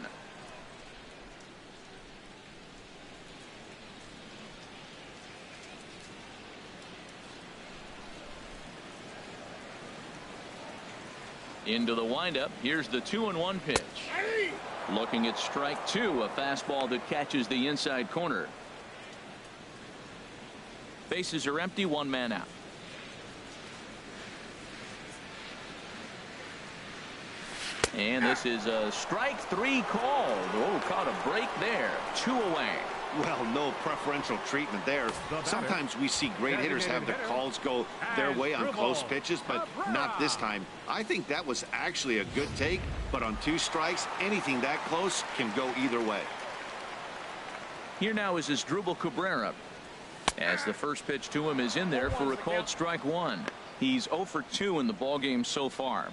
Into the windup. Here's the 2-1 pitch. Looking at strike 2, a fastball that catches the inside corner. Bases are empty, 1 man out. And this is a strike 3 called. Oh, caught a break there. 2 away. Well, no preferential treatment there. Sometimes we see great hitters have their calls go their way on close pitches, but not this time. I think that was actually a good take, but on 2 strikes, anything that close can go either way. Here now is Asdrubal Cabrera, as the first pitch to him is in there for a called strike 1. He's 0 for 2 in the ballgame so far.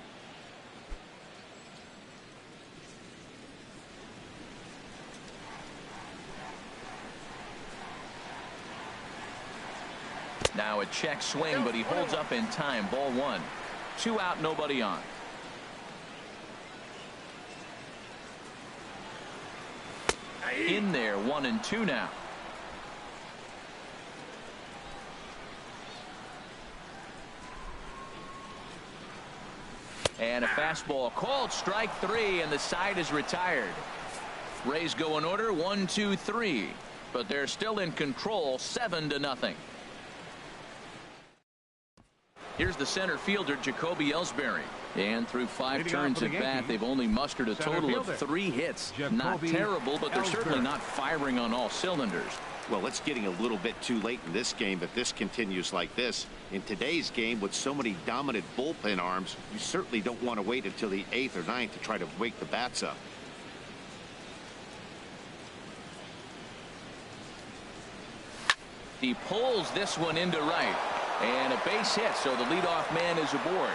Now a check swing, but he holds up in time. Ball 1. 2 out, nobody on. In there, 1-2 now. And a fastball called strike 3, and the side is retired. Rays go in order, 1, 2, 3, but they're still in control, 7-0. Here's the center fielder, Jacoby Ellsbury. And through 5 turns at bat, they've only mustered a total of 3 hits. Not terrible, but they're certainly not firing on all cylinders. Well, it's getting a little bit too late in this game if this continues like this. In today's game, with so many dominant bullpen arms, you certainly don't want to wait until the 8th or 9th to try to wake the bats up. He pulls this one into right. And a base hit, so the leadoff man is aboard.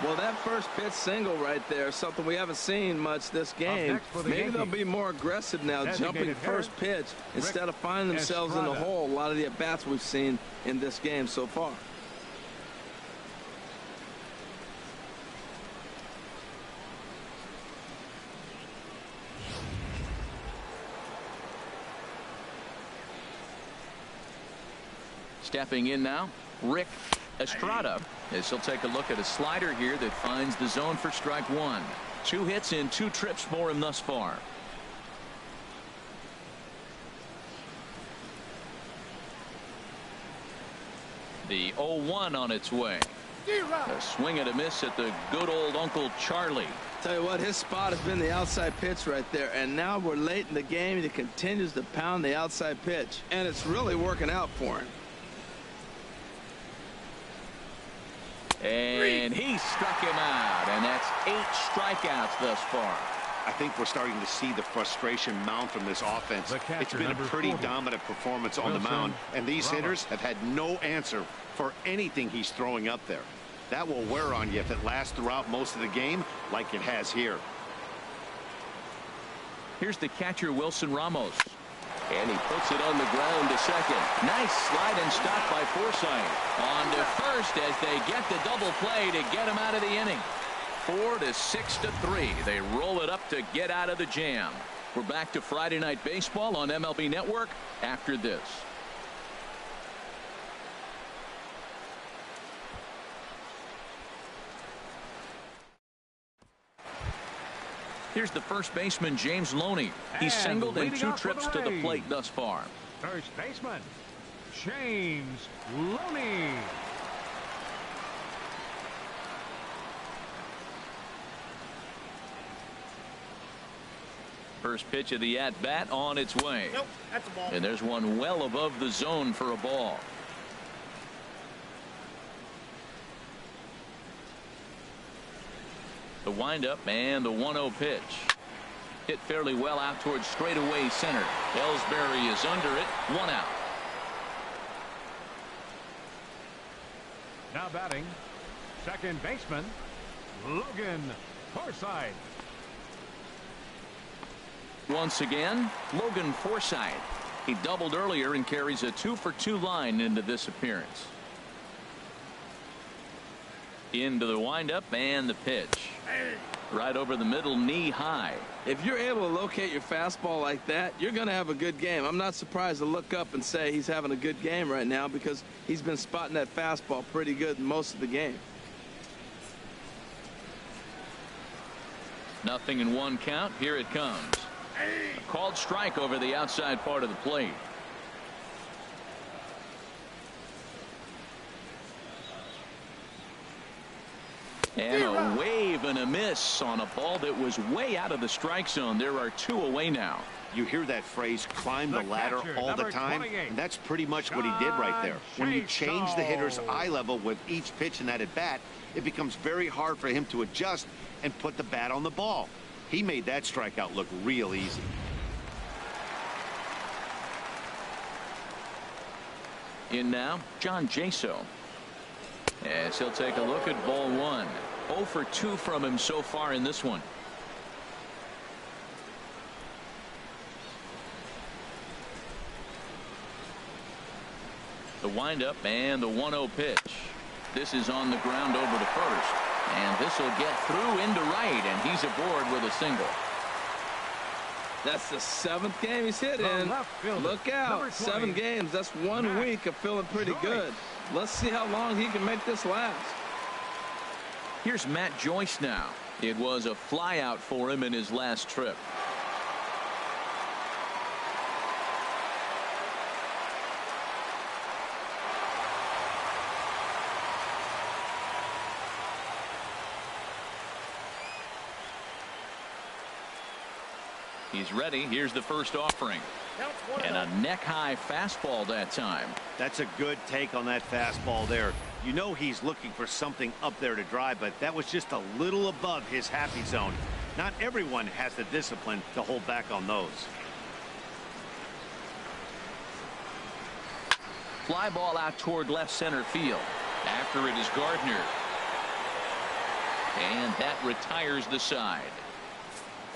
Well, that first pitch single right there, something we haven't seen much this game. Maybe they'll be more aggressive now, jumping first pitch instead of finding themselves in the hole. A lot of the at-bats we've seen in this game so far. Stepping in now, Rick Estrada, as he'll take a look at a slider here that finds the zone for strike 1. 2 hits in 2 trips for him thus far. The 0-1 on its way. A swing and a miss at the good old Uncle Charlie. Tell you what, his spot has been the outside pitch right there, and now we're late in the game and he continues to pound the outside pitch, and it's really working out for him. And he struck him out, and that's 8 strikeouts thus far. I think we're starting to see the frustration mount from this offense. It's been a pretty dominant performance on the mound, and these hitters have had no answer for anything he's throwing up there. That will wear on you if it lasts throughout most of the game like it has here. Here's the catcher, Wilson Ramos. And he puts it on the ground to second. Nice slide and stop by Forsythe. On to first as they get the double play to get him out of the inning. 4-6-3. They roll it up to get out of the jam. We're back to Friday Night Baseball on MLB Network after this. Here's the first baseman, James Loney. He's singled in 2 trips to the plate thus far. First baseman, James Loney. First pitch of the at-bat on its way. Nope, that's a ball. And there's one well above the zone for a ball. The windup and the 1-0 pitch. Hit fairly well out towards straightaway center. Ellsbury is under it. 1 out. Now batting, second baseman, Logan Forsythe. Once again, Logan Forsythe. He doubled earlier and carries a 2-for-2 line into this appearance. Into the windup and the pitch. Right over the middle, knee high. If you're able to locate your fastball like that, you're going to have a good game. I'm not surprised to look up and say he's having a good game right now because he's been spotting that fastball pretty good most of the game. 0-1 count. Here it comes. A called strike over the outside part of the plate. And a wave and a miss on a ball that was way out of the strike zone. There are 2 away now. You hear that phrase, climb the ladder, all the time, and that's pretty much what he did right there. When you change the hitter's eye level with each pitch in that at bat, it becomes very hard for him to adjust and put the bat on the ball. He made that strikeout look real easy. In now, John Jaso. As he'll take a look at ball 1. 0 for 2 from him so far in this one. The windup and the 1-0 pitch. This is on the ground over to first. And this will get through into right, and he's aboard with a single. That's the 7th game he's hit in. Look out. 7 games. That's 1 week of feeling pretty good. Let's see how long he can make this last. Here's Matt Joyce now. It was a fly out for him in his last trip. He's ready. Here's the first offering. And a neck-high fastball that time. That's a good take on that fastball there. You know he's looking for something up there to drive, but that was just a little above his happy zone. Not everyone has the discipline to hold back on those. Fly ball out toward left center field. After it is Gardner. And that retires the side.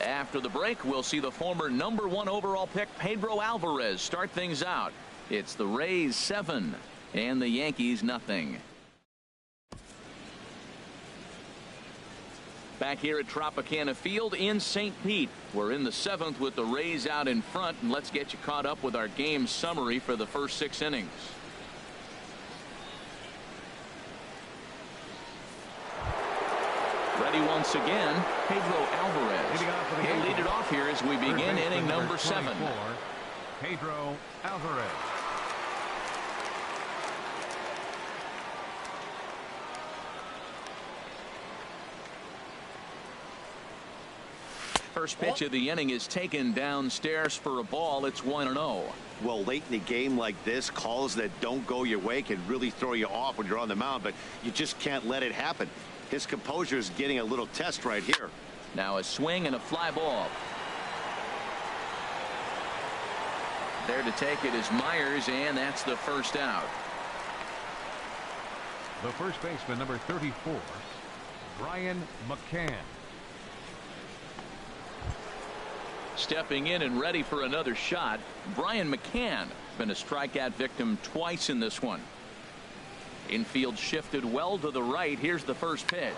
After the break, we'll see the former #1 overall pick Pedro Alvarez start things out. It's the Rays 7 and the Yankees 0. Back here at Tropicana Field in St. Pete. We're in the 7th with the Rays out in front, and let's get you caught up with our game summary for the first 6 innings. Ready once again, Pedro Alvarez. He'll lead it off here as we begin inning number 7. Pedro Alvarez. First pitch of the inning is taken downstairs for a ball. It's 1-0. Well, late in the game like this, calls that don't go your way can really throw you off when you're on the mound, but you just can't let it happen. His composure is getting a little test right here. Now a swing and a fly ball. There to take it is Myers, and that's the first out. The first baseman, number 34, Brian McCann. Stepping in and ready for another shot, Brian McCann. Been a strikeout victim twice in this one. Infield shifted well to the right. Here's the first pitch.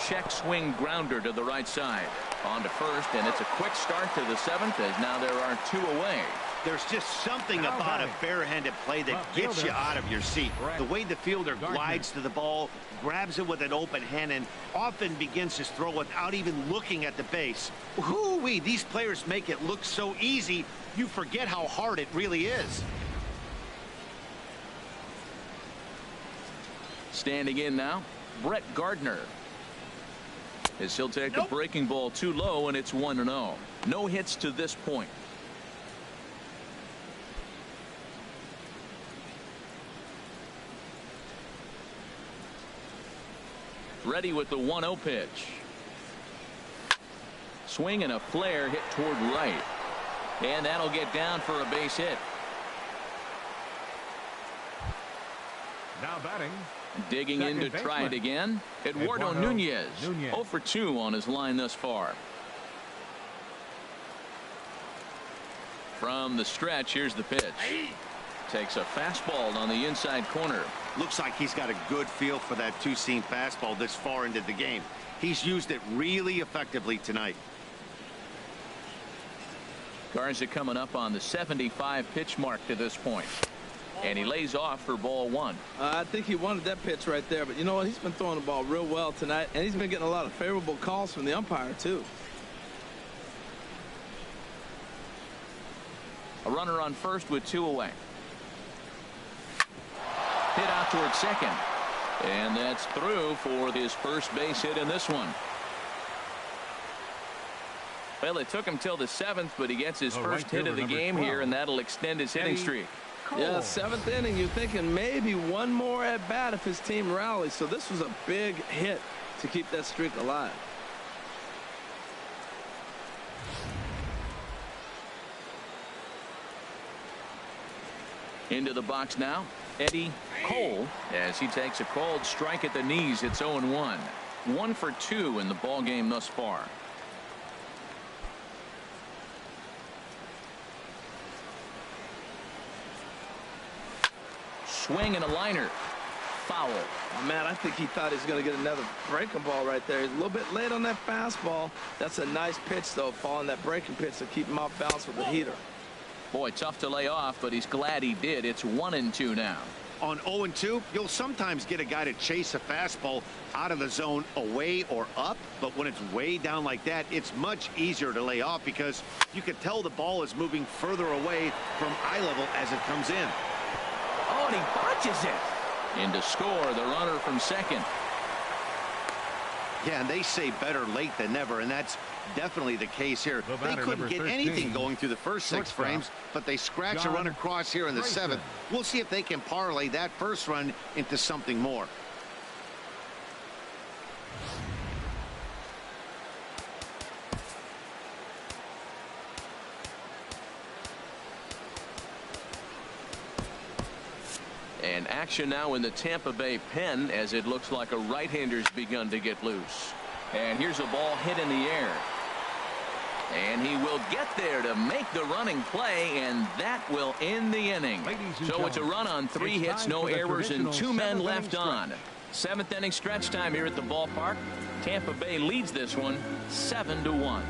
Check swing grounder to the right side. On to first, and it's a quick start to the seventh, as now there are two away. There's just something about a barehanded play that gets you out of your seat. The way the fielder glides to the ball, grabs it with an open hand, and often begins his throw without even looking at the base. Whoo-wee, these players make it look so easy, you forget how hard it really is. Standing in now, Brett Gardner. As he'll take a breaking ball too low, and it's 1-0. No hits to this point. Ready with the 1-0 pitch. Swing and a flare hit toward right. And that'll get down for a base hit. Now batting. Digging in to try it again. Eduardo Nunez. 0 for 2 on his line thus far. From the stretch, here's the pitch. Takes a fastball on the inside corner. Looks like he's got a good feel for that two-seam fastball this far into the game. He's used it really effectively tonight. Garza coming up on the 75 pitch mark to this point. And he lays off for ball one. I think he wanted that pitch right there, but you know what? He's been throwing the ball real well tonight, and he's been getting a lot of favorable calls from the umpire, too. A runner on first with two away. Hit out towards second. And that's through for his first base hit in this one. Well, it took him till the seventh, but he gets his first hit of the game here, and that'll extend his hitting streak. Yeah, seventh inning, you're thinking maybe one more at bat if his team rallies. So this was a big hit to keep that streak alive. Into the box now, Eddie Cole, as he takes a called strike at the knees. It's 0-1. 1 for 2 in the ball game thus far. Swing and a liner. Foul. Oh, man, I think he thought he was going to get another breaking ball right there. He's a little bit late on that fastball. That's a nice pitch, though, following that breaking pitch to keep him off balance with the heater. Boy, tough to lay off, but he's glad he did. It's 1-2 now. On 0-2, you'll sometimes get a guy to chase a fastball out of the zone away or up, but when it's way down like that, it's much easier to lay off because you can tell the ball is moving further away from eye level as it comes in. Oh, and he botches it. In to score, the runner from second. Yeah, and they say better late than never, and that's definitely the case here. They couldn't get anything going through the first 6 frames, but they scratch a run across here in the 7th. We'll see if they can parlay that first run into something more. And action now in the Tampa Bay pen, as it looks like a right-hander's begun to get loose. And here's a ball hit in the air. And he will get there to make the running play, and that will end the inning. So it's a run on 3 hits, no errors, and 2 men left on. 7th inning stretch time here at the ballpark. Tampa Bay leads this one 7-1.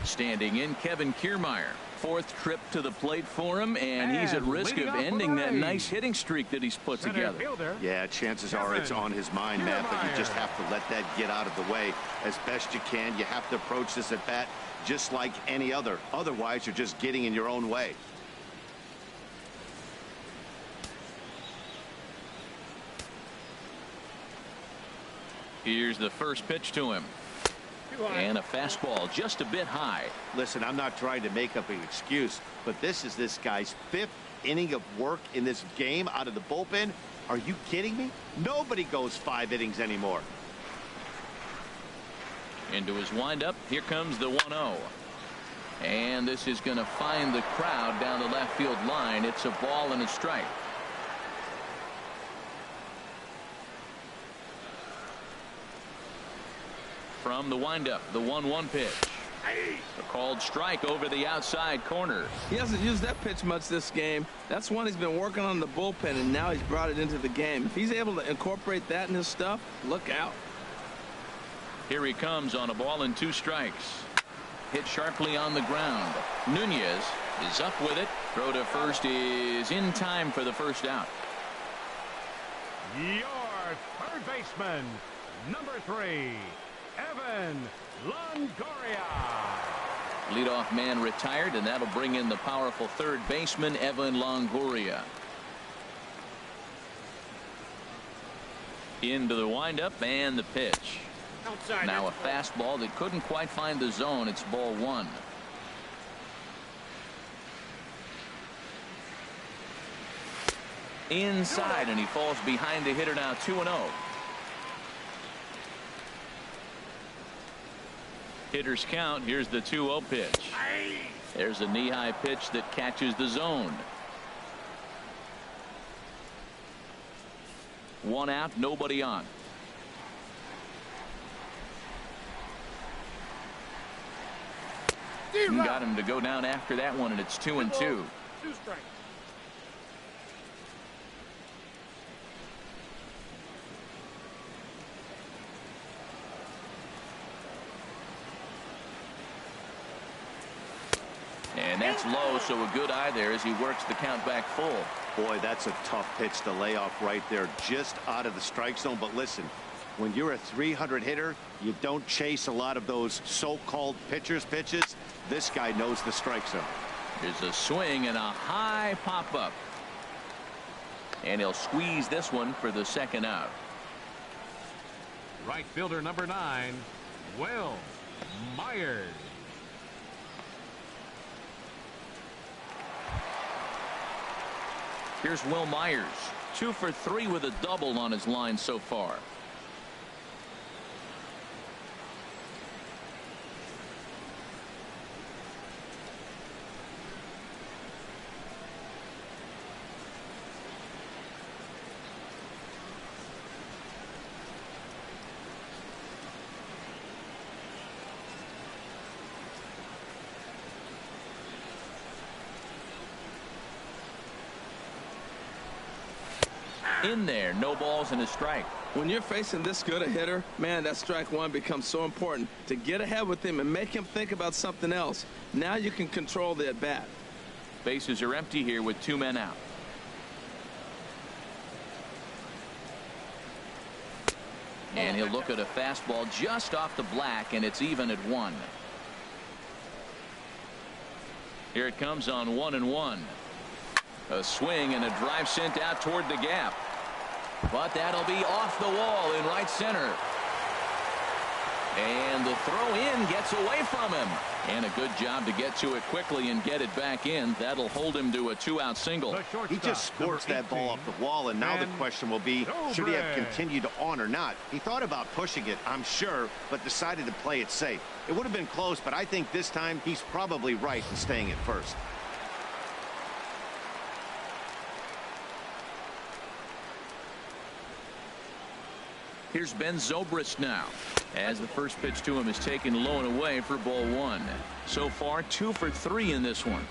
Standing in, Kevin Kiermaier. 4th trip to the plate for him, and he's at risk of ending that nice hitting streak that he's put together. Yeah, chances are it's on his mind, Matt, but you just have to let that get out of the way as best you can. You have to approach this at bat just like any other. Otherwise, you're just getting in your own way. Here's the first pitch to him. And a fastball just a bit high. Listen, I'm not trying to make up an excuse, but this is this guy's 5th inning of work in this game out of the bullpen. Are you kidding me? Nobody goes 5 innings anymore. Into his windup. Here comes the 1-0. And this is going to find the crowd down the left field line. It's a ball and a strike. From the windup, the 1-1 pitch. A called strike over the outside corner. He hasn't used that pitch much this game. That's one he's been working on in the bullpen, and now he's brought it into the game. If he's able to incorporate that in his stuff, look out. Here he comes on a ball and 2 strikes. Hit sharply on the ground. Nunez is up with it. Throw to first is in time for the first out. Your third baseman, number 3, Evan Longoria. Leadoff man retired, and that'll bring in the powerful third baseman, Evan Longoria. Into the windup and the pitch. Outside. Now a fastball that couldn't quite find the zone. It's ball 1. Inside, and he falls behind the hitter now. 2-0. Hitters count. Here's the 2-0 pitch. There's a knee-high pitch that catches the zone. 1 out, nobody on. Got him to go down after that one, and it's 2-2. 2 strikes. And that's low, so a good eye there as he works the count back full. Boy, that's a tough pitch to lay off right there, just out of the strike zone. But listen, when you're a 300 hitter, you don't chase a lot of those so-called pitchers' pitches. This guy knows the strike zone. There's a swing and a high pop-up. And he'll squeeze this one for the second out. Right fielder number 9, Will Myers. Here's Will Myers, 2 for 3 with a double on his line so far. In there, no balls and a strike. When you're facing this good a hitter, man, that strike 1 becomes so important to get ahead with him and make him think about something else. Now you can control the at bat. Bases are empty here with 2 men out. And he'll look at a fastball just off the black, and it's even at 1. Here it comes on 1-1. A swing and a drive sent out toward the gap. But that'll be off the wall in right center. And the throw in gets away from him. And a good job to get to it quickly and get it back in. That'll hold him to a 2-out single. He just scorched that ball off the wall, and now the question will be, should he have continued on or not? He thought about pushing it, I'm sure, but decided to play it safe. It would have been close, but I think this time he's probably right in staying at first. Here's Ben Zobrist now, as the first pitch to him is taken low and away for ball 1. So far 2 for 3 in this one.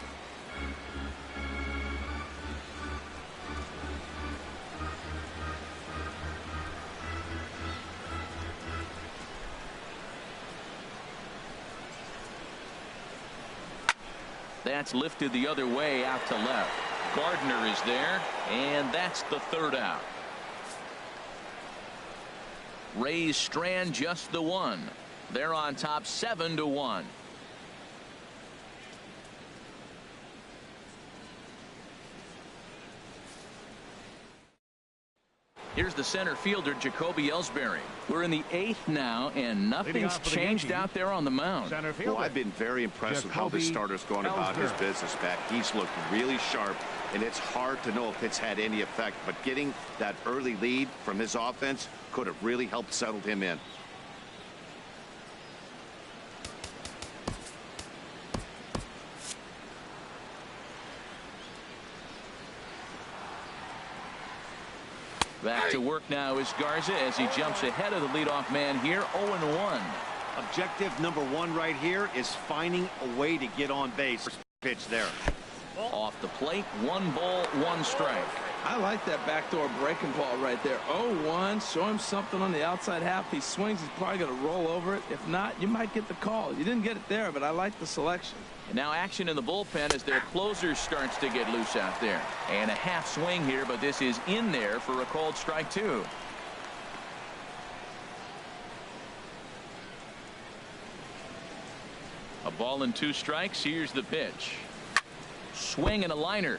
That's lifted the other way out to left. Gardner is there, and that's the 3rd out. Rays strand just the 1. They're on top 7-1. Here's the center fielder, Jacoby Ellsbury. We're in the 8th now, and nothing's changed out there on the mound. Well, I've been very impressed with how this starter's going about his business, Pat. He's looked really sharp, and it's hard to know if it's had any effect. But getting that early lead from his offense could have really helped settle him in. Back to work now is Garza as he jumps ahead of the leadoff man here, 0-1. Objective number 1 right here is finding a way to get on base. Pitch there. Off the plate, 1 ball, 1 strike. I like that backdoor breaking ball right there. 0-1. Show him something on the outside half. He swings, he's probably going to roll over it. If not, you might get the call. You didn't get it there, but I like the selection. And now action in the bullpen as their closer starts to get loose out there. And a half swing here, but this is in there for a called strike 2. A ball and 2 strikes. Here's the pitch. Swing and a liner,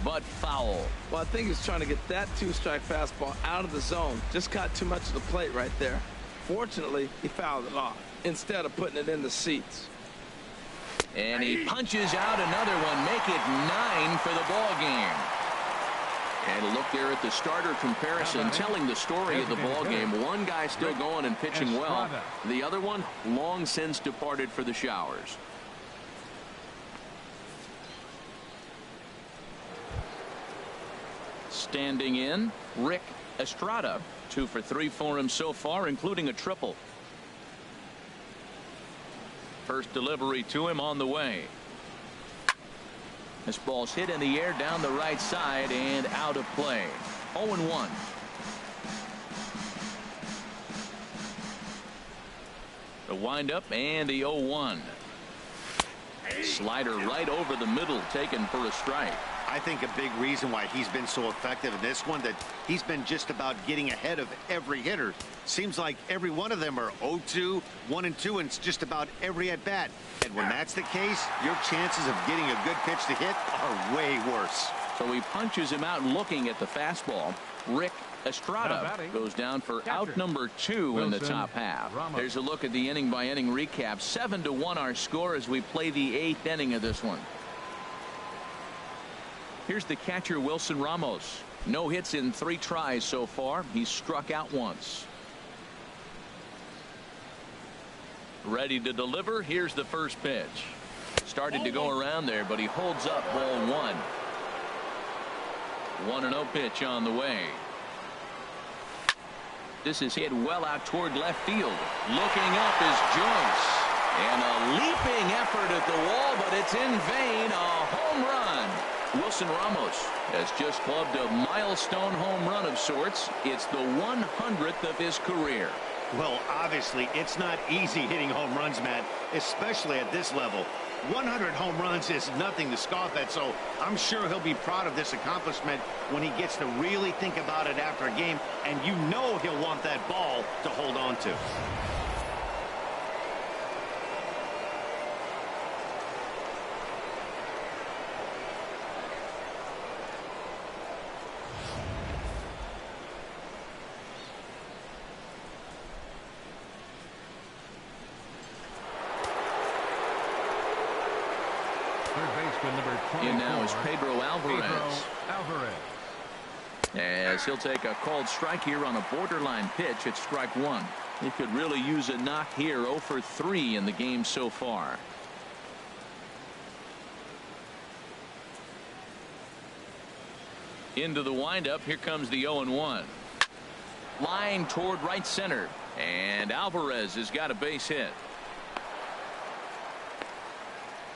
but foul. Well, I think he's trying to get that 2-strike fastball out of the zone. Just got too much of the plate right there. Fortunately, he fouled it off instead of putting it in the seats. And he punches out another one, make it 9 for the ball game. And a look there at the starter comparison, telling the story of the ball game. One guy still going and pitching well. The other one long since departed for the showers. Standing in, Rick Estrada. 2 for 3 for him so far, including a triple. First delivery to him on the way. This ball's hit in the air down the right side and out of play. 0-1. The windup and the 0-1. Slider right over the middle, taken for a strike. I think a big reason why he's been so effective in this one, that he's been just about getting ahead of every hitter. Seems like every one of them are 0-2, 1-2, and it's just about every at bat. And when that's the case, your chances of getting a good pitch to hit are way worse. So he punches him out looking at the fastball. Rick Estrada goes down for out number 2 in the top half. There's a look at the inning by inning recap. 7-1 our score as we play the 8th inning of this one. Here's the catcher, Wilson Ramos. No hits in 3 tries so far. He's struck out once. Ready to deliver. Here's the first pitch. Started to go around there, but he holds up, ball 1. 1-0 pitch on the way. This is hit well out toward left field. Looking up is Joyce. And a leaping effort at the wall, but it's in vain. A home run. Wilson Ramos has just clubbed a milestone home run of sorts. It's the 100th of his career. Well, obviously, it's not easy hitting home runs, Matt, especially at this level. 100 home runs is nothing to scoff at, so I'm sure he'll be proud of this accomplishment when he gets to really think about it after a game, and you know he'll want that ball to hold on to. In now is Pedro Alvarez. As he'll take a called strike here on a borderline pitch at strike 1. He could really use a knock here. 0 for 3 in the game so far. Into the windup. Here comes the 0-1. Line toward right center. And Alvarez has got a base hit.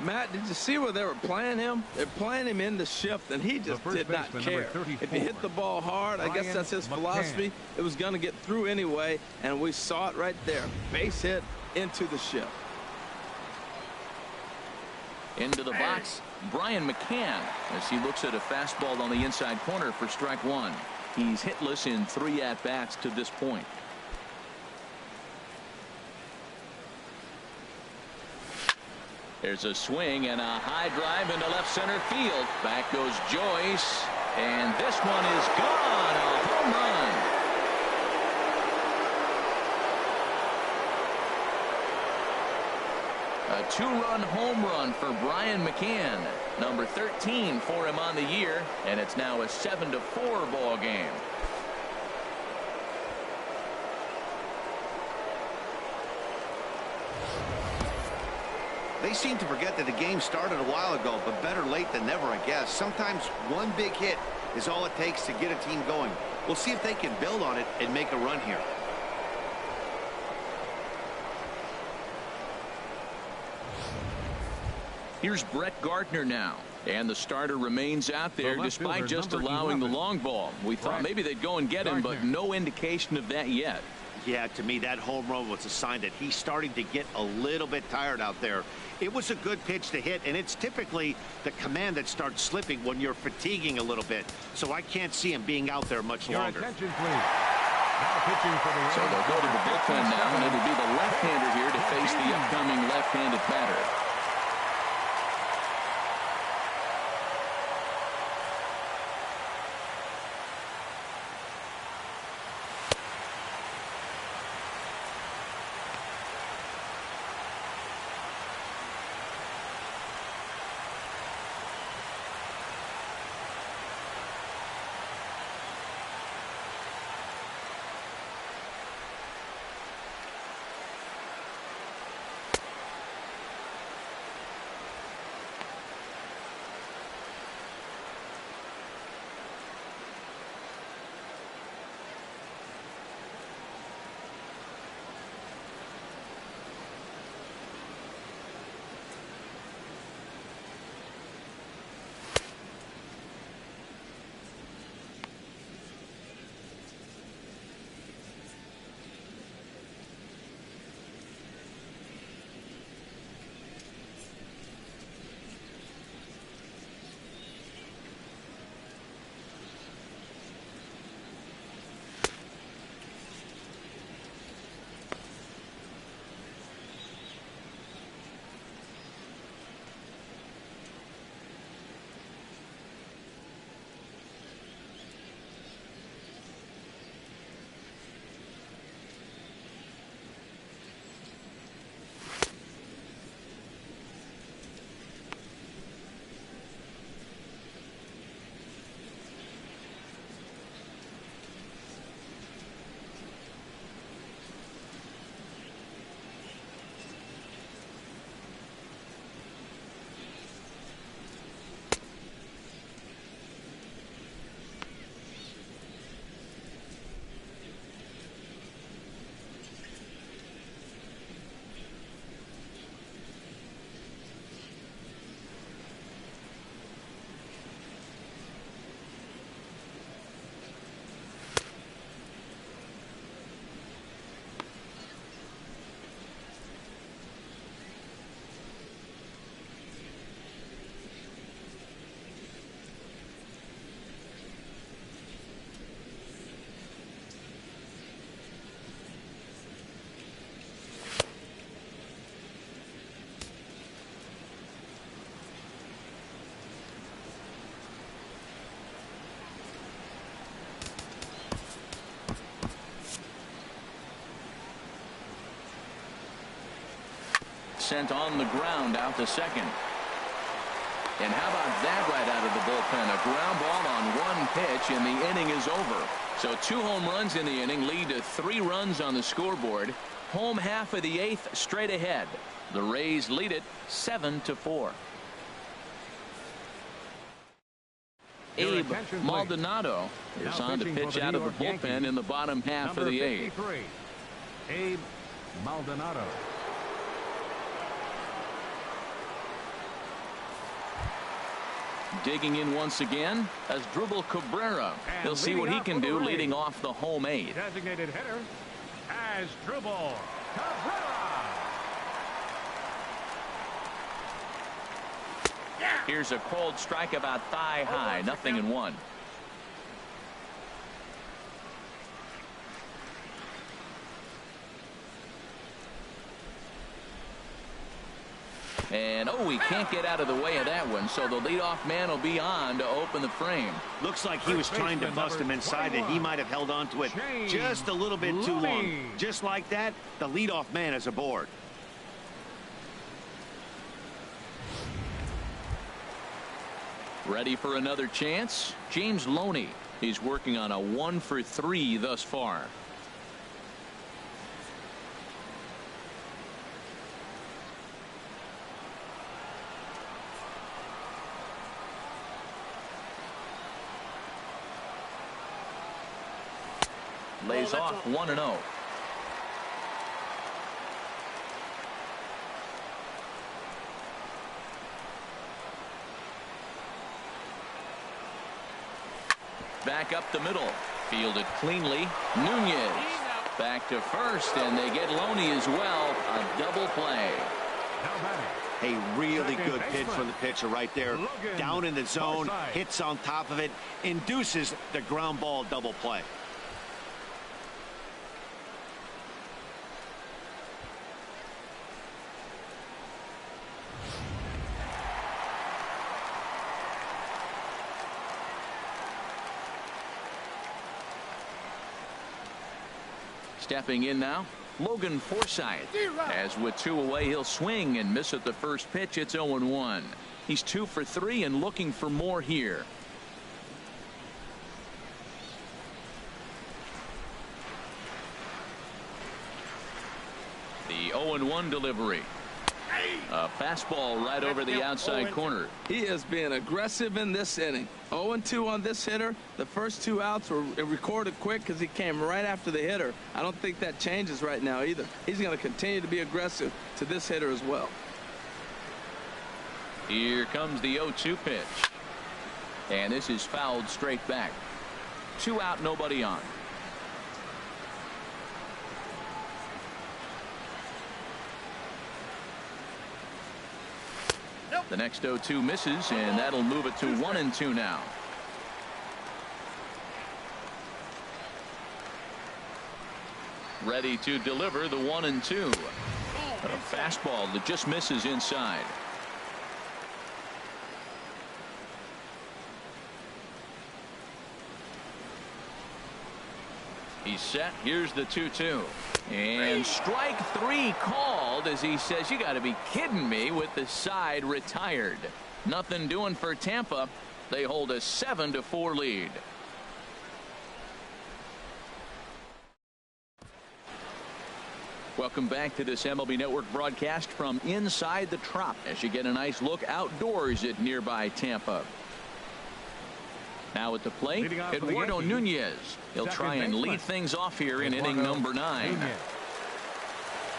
Matt, did you see where they were playing him? They're playing him in the shift, and he just did not care. If he hit the ball hard, I guess that's his philosophy. It was going to get through anyway, and we saw it right there. Base hit into the shift. Into the box, Brian McCann, as he looks at a fastball on the inside corner for strike 1. He's hitless in 3 at-bats to this point. There's a swing and a high drive into left center field. Back goes Joyce, and this one is gone. A home run. A 2-run home run for Brian McCann. Number 13 for him on the year, and it's now a 7-4 ball game. They seem to forget that the game started a while ago, but better late than never, I guess. Sometimes one big hit is all it takes to get a team going. We'll see if they can build on it and make a run here. Here's Brett Gardner now. And the starter remains out there despite just allowing the long ball. We thought maybe they'd go and get him, but no indication of that yet. Yeah, to me, that home run was a sign that he's starting to get a little bit tired out there. It was a good pitch to hit, and it's typically the command that starts slipping when you're fatiguing a little bit. So I can't see him being out there much longer. Attention, please. Now pitching for the Rays. So they'll go to the bullpen now, and it'll be the left-hander here to face the upcoming left-handed batter. Sent on the ground out to second. And how about that right out of the bullpen? A ground ball on one pitch, and the inning is over. So 2 home runs in the inning lead to 3 runs on the scoreboard. Home half of the 8th straight ahead. The Rays lead it 7-4. Abe Maldonado is on to pitch out of the bullpen in the bottom half of the 8th. Abe Maldonado. Digging in once again as Drupal Cabrera. He'll see what he can do leading off the home 8th. Designated hitter as Drupal Cabrera. Here's a cold strike about thigh high. 0-1. And he can't get out of the way of that one, so the leadoff man will be on to open the frame. Looks like he was trying to bust him inside, and he might have held on to it just a little bit too long. Just like that, the leadoff man is aboard. Ready for another chance? James Loney. He's working on a 1 for 3 thus far. Lays off 1-0. Back up the middle. Fielded cleanly. Nunez back to first, and they get Loney as well. A double play. A really good pitch from the pitcher right there. Down in the zone, hits on top of it, induces the ground ball double play. Stepping in now, Logan Forsythe. As with 2 away, he'll swing and miss at the first pitch. It's 0-1. He's 2 for 3 and looking for more here. The 0-1 delivery. A fastball right over the outside corner. He has been aggressive in this inning. 0-2 on this hitter. The first 2 outs were recorded quick because he came right after the hitter. I don't think that changes right now either. He's going to continue to be aggressive to this hitter as well. Here comes the 0-2 pitch. And this is fouled straight back. 2 out, nobody on. The next 0-2 misses, and that'll move it to 1-2 now. Ready to deliver the 1-2. A fastball that just misses inside. He's set. Here's the 2-2. And strike 3 called as he says, you got to be kidding me, with the side retired. Nothing doing for Tampa. They hold a 7-4 lead. Welcome back to this MLB Network broadcast from inside the Trop as you get a nice look outdoors at nearby Tampa. Now at the plate, Eduardo Nunez. He'll try and lead things off here in inning number 9.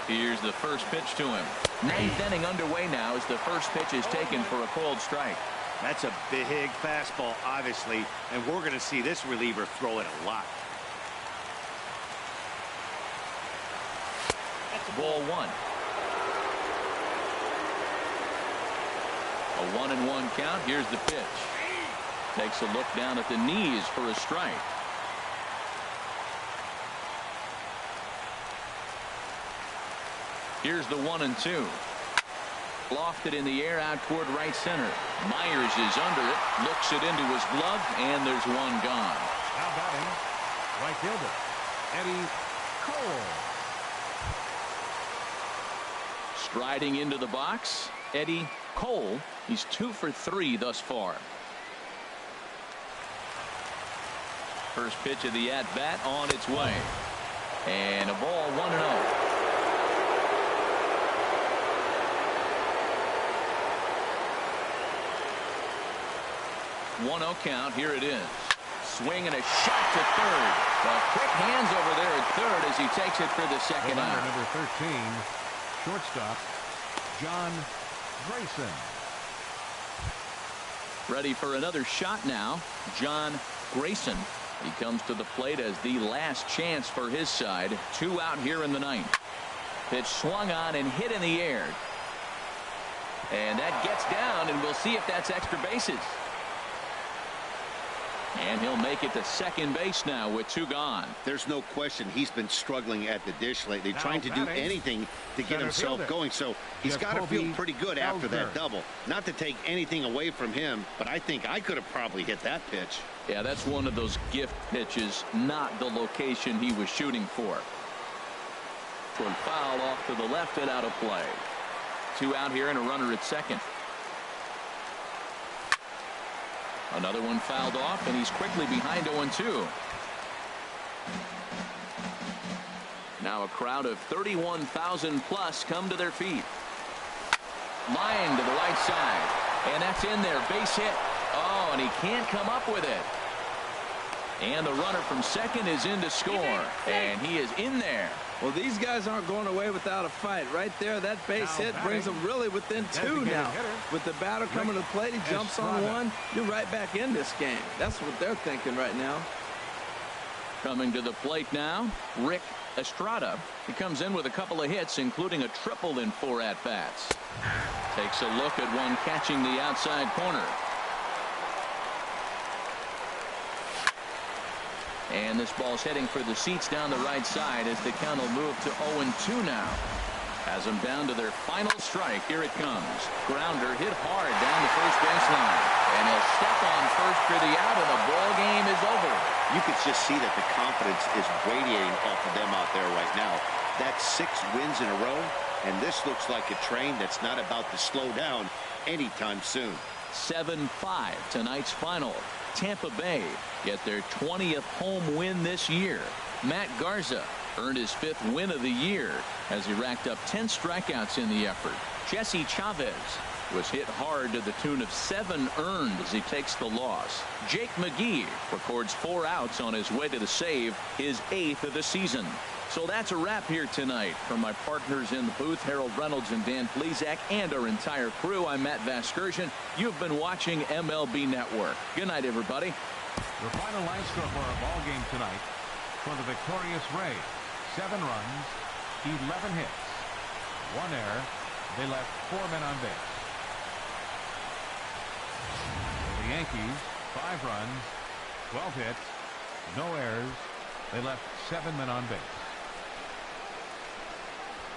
Here's the first pitch to him. 9th inning underway now as the first pitch is taken for a called strike. That's a big fastball, obviously, and we're going to see this reliever throw it a lot. Ball 1. A 1-1 count. Here's the pitch. Takes a look down at the knees for a strike. Here's the 1-2. Lofted in the air out toward right center. Myers is under it, looks it into his glove, and there's one gone. Now batting, right fielder, Eddie Cole. Striding into the box, Eddie Cole. He's 2 for 3 thus far. First pitch of the at-bat on its way. And a ball 1-0. One 0 count. Here it is. Swing and a shot to third. Well, quick hands over there at third as he takes it for the second out. Number 13, shortstop, John Grayson. Ready for another shot now. John Grayson. He comes to the plate as the last chance for his side. 2 out here in the 9th. Pitch swung on and hit in the air. And that gets down, and we'll see if that's extra bases. And he'll make it to second base now with 2 gone. There's no question he's been struggling at the dish lately, trying to do anything to get himself going. So he's got to feel pretty good after that double. Not to take anything away from him, but I think I could have probably hit that pitch. Yeah, that's one of those gift pitches, not the location he was shooting for. One foul off to the left and out of play. 2 out here and a runner at second. Another one fouled off, and he's quickly behind 0-2. Now a crowd of 31,000 plus come to their feet. Line to the right side, and that's in there. Base hit. Oh, and he can't come up with it. And the runner from second is in to score, and he is in there. Well, these guys aren't going away without a fight. Right there, that base hit brings them really within two now. With the batter coming to the plate, he jumps on one. You're right back in this game. That's what they're thinking right now. Coming to the plate now, Rick Estrada. He comes in with a couple of hits, including a triple in 4 at-bats. Takes a look at one catching the outside corner. And this ball's heading for the seats down the right side as the count will move to 0-2 now. Has them down to their final strike. Here it comes. Grounder hit hard down the first baseline. And he'll step on first for the out, and the ball game is over. You could just see that the confidence is radiating off of them out there right now. That's 6 wins in a row, and this looks like a train that's not about to slow down anytime soon. 7-5 tonight's final. Tampa Bay get their 20th home win this year. Matt Garza earned his 5th win of the year as he racked up 10 strikeouts in the effort. Jesse Chavez was hit hard to the tune of 7 earned as he takes the loss. Jake McGee records 4 outs on his way to the save, his 8th of the season. So that's a wrap here tonight. From my partners in the booth, Harold Reynolds and Dan Plesac, and our entire crew, I'm Matt Vasgersian. You've been watching MLB Network. Good night, everybody. The final line score for our ball game tonight for the victorious Rays: 7 runs, 11 hits, 1 error. They left 4 men on base. For the Yankees, 5 runs, 12 hits, no errors. They left 7 men on base.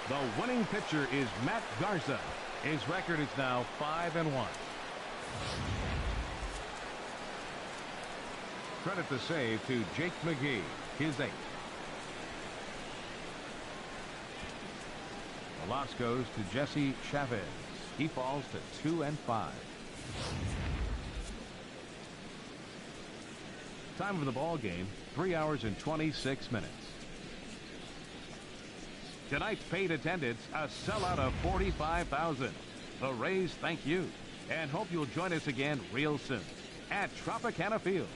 The winning pitcher is Matt Garza. His record is now 5-1. Credit the save to Jake McGee, his 8th. The loss goes to Jesse Chavez. He falls to 2-5. Time of the ball game, 3 hours and 26 minutes. Tonight's paid attendance, a sellout of 45,000. The Rays thank you and hope you'll join us again real soon at Tropicana Field.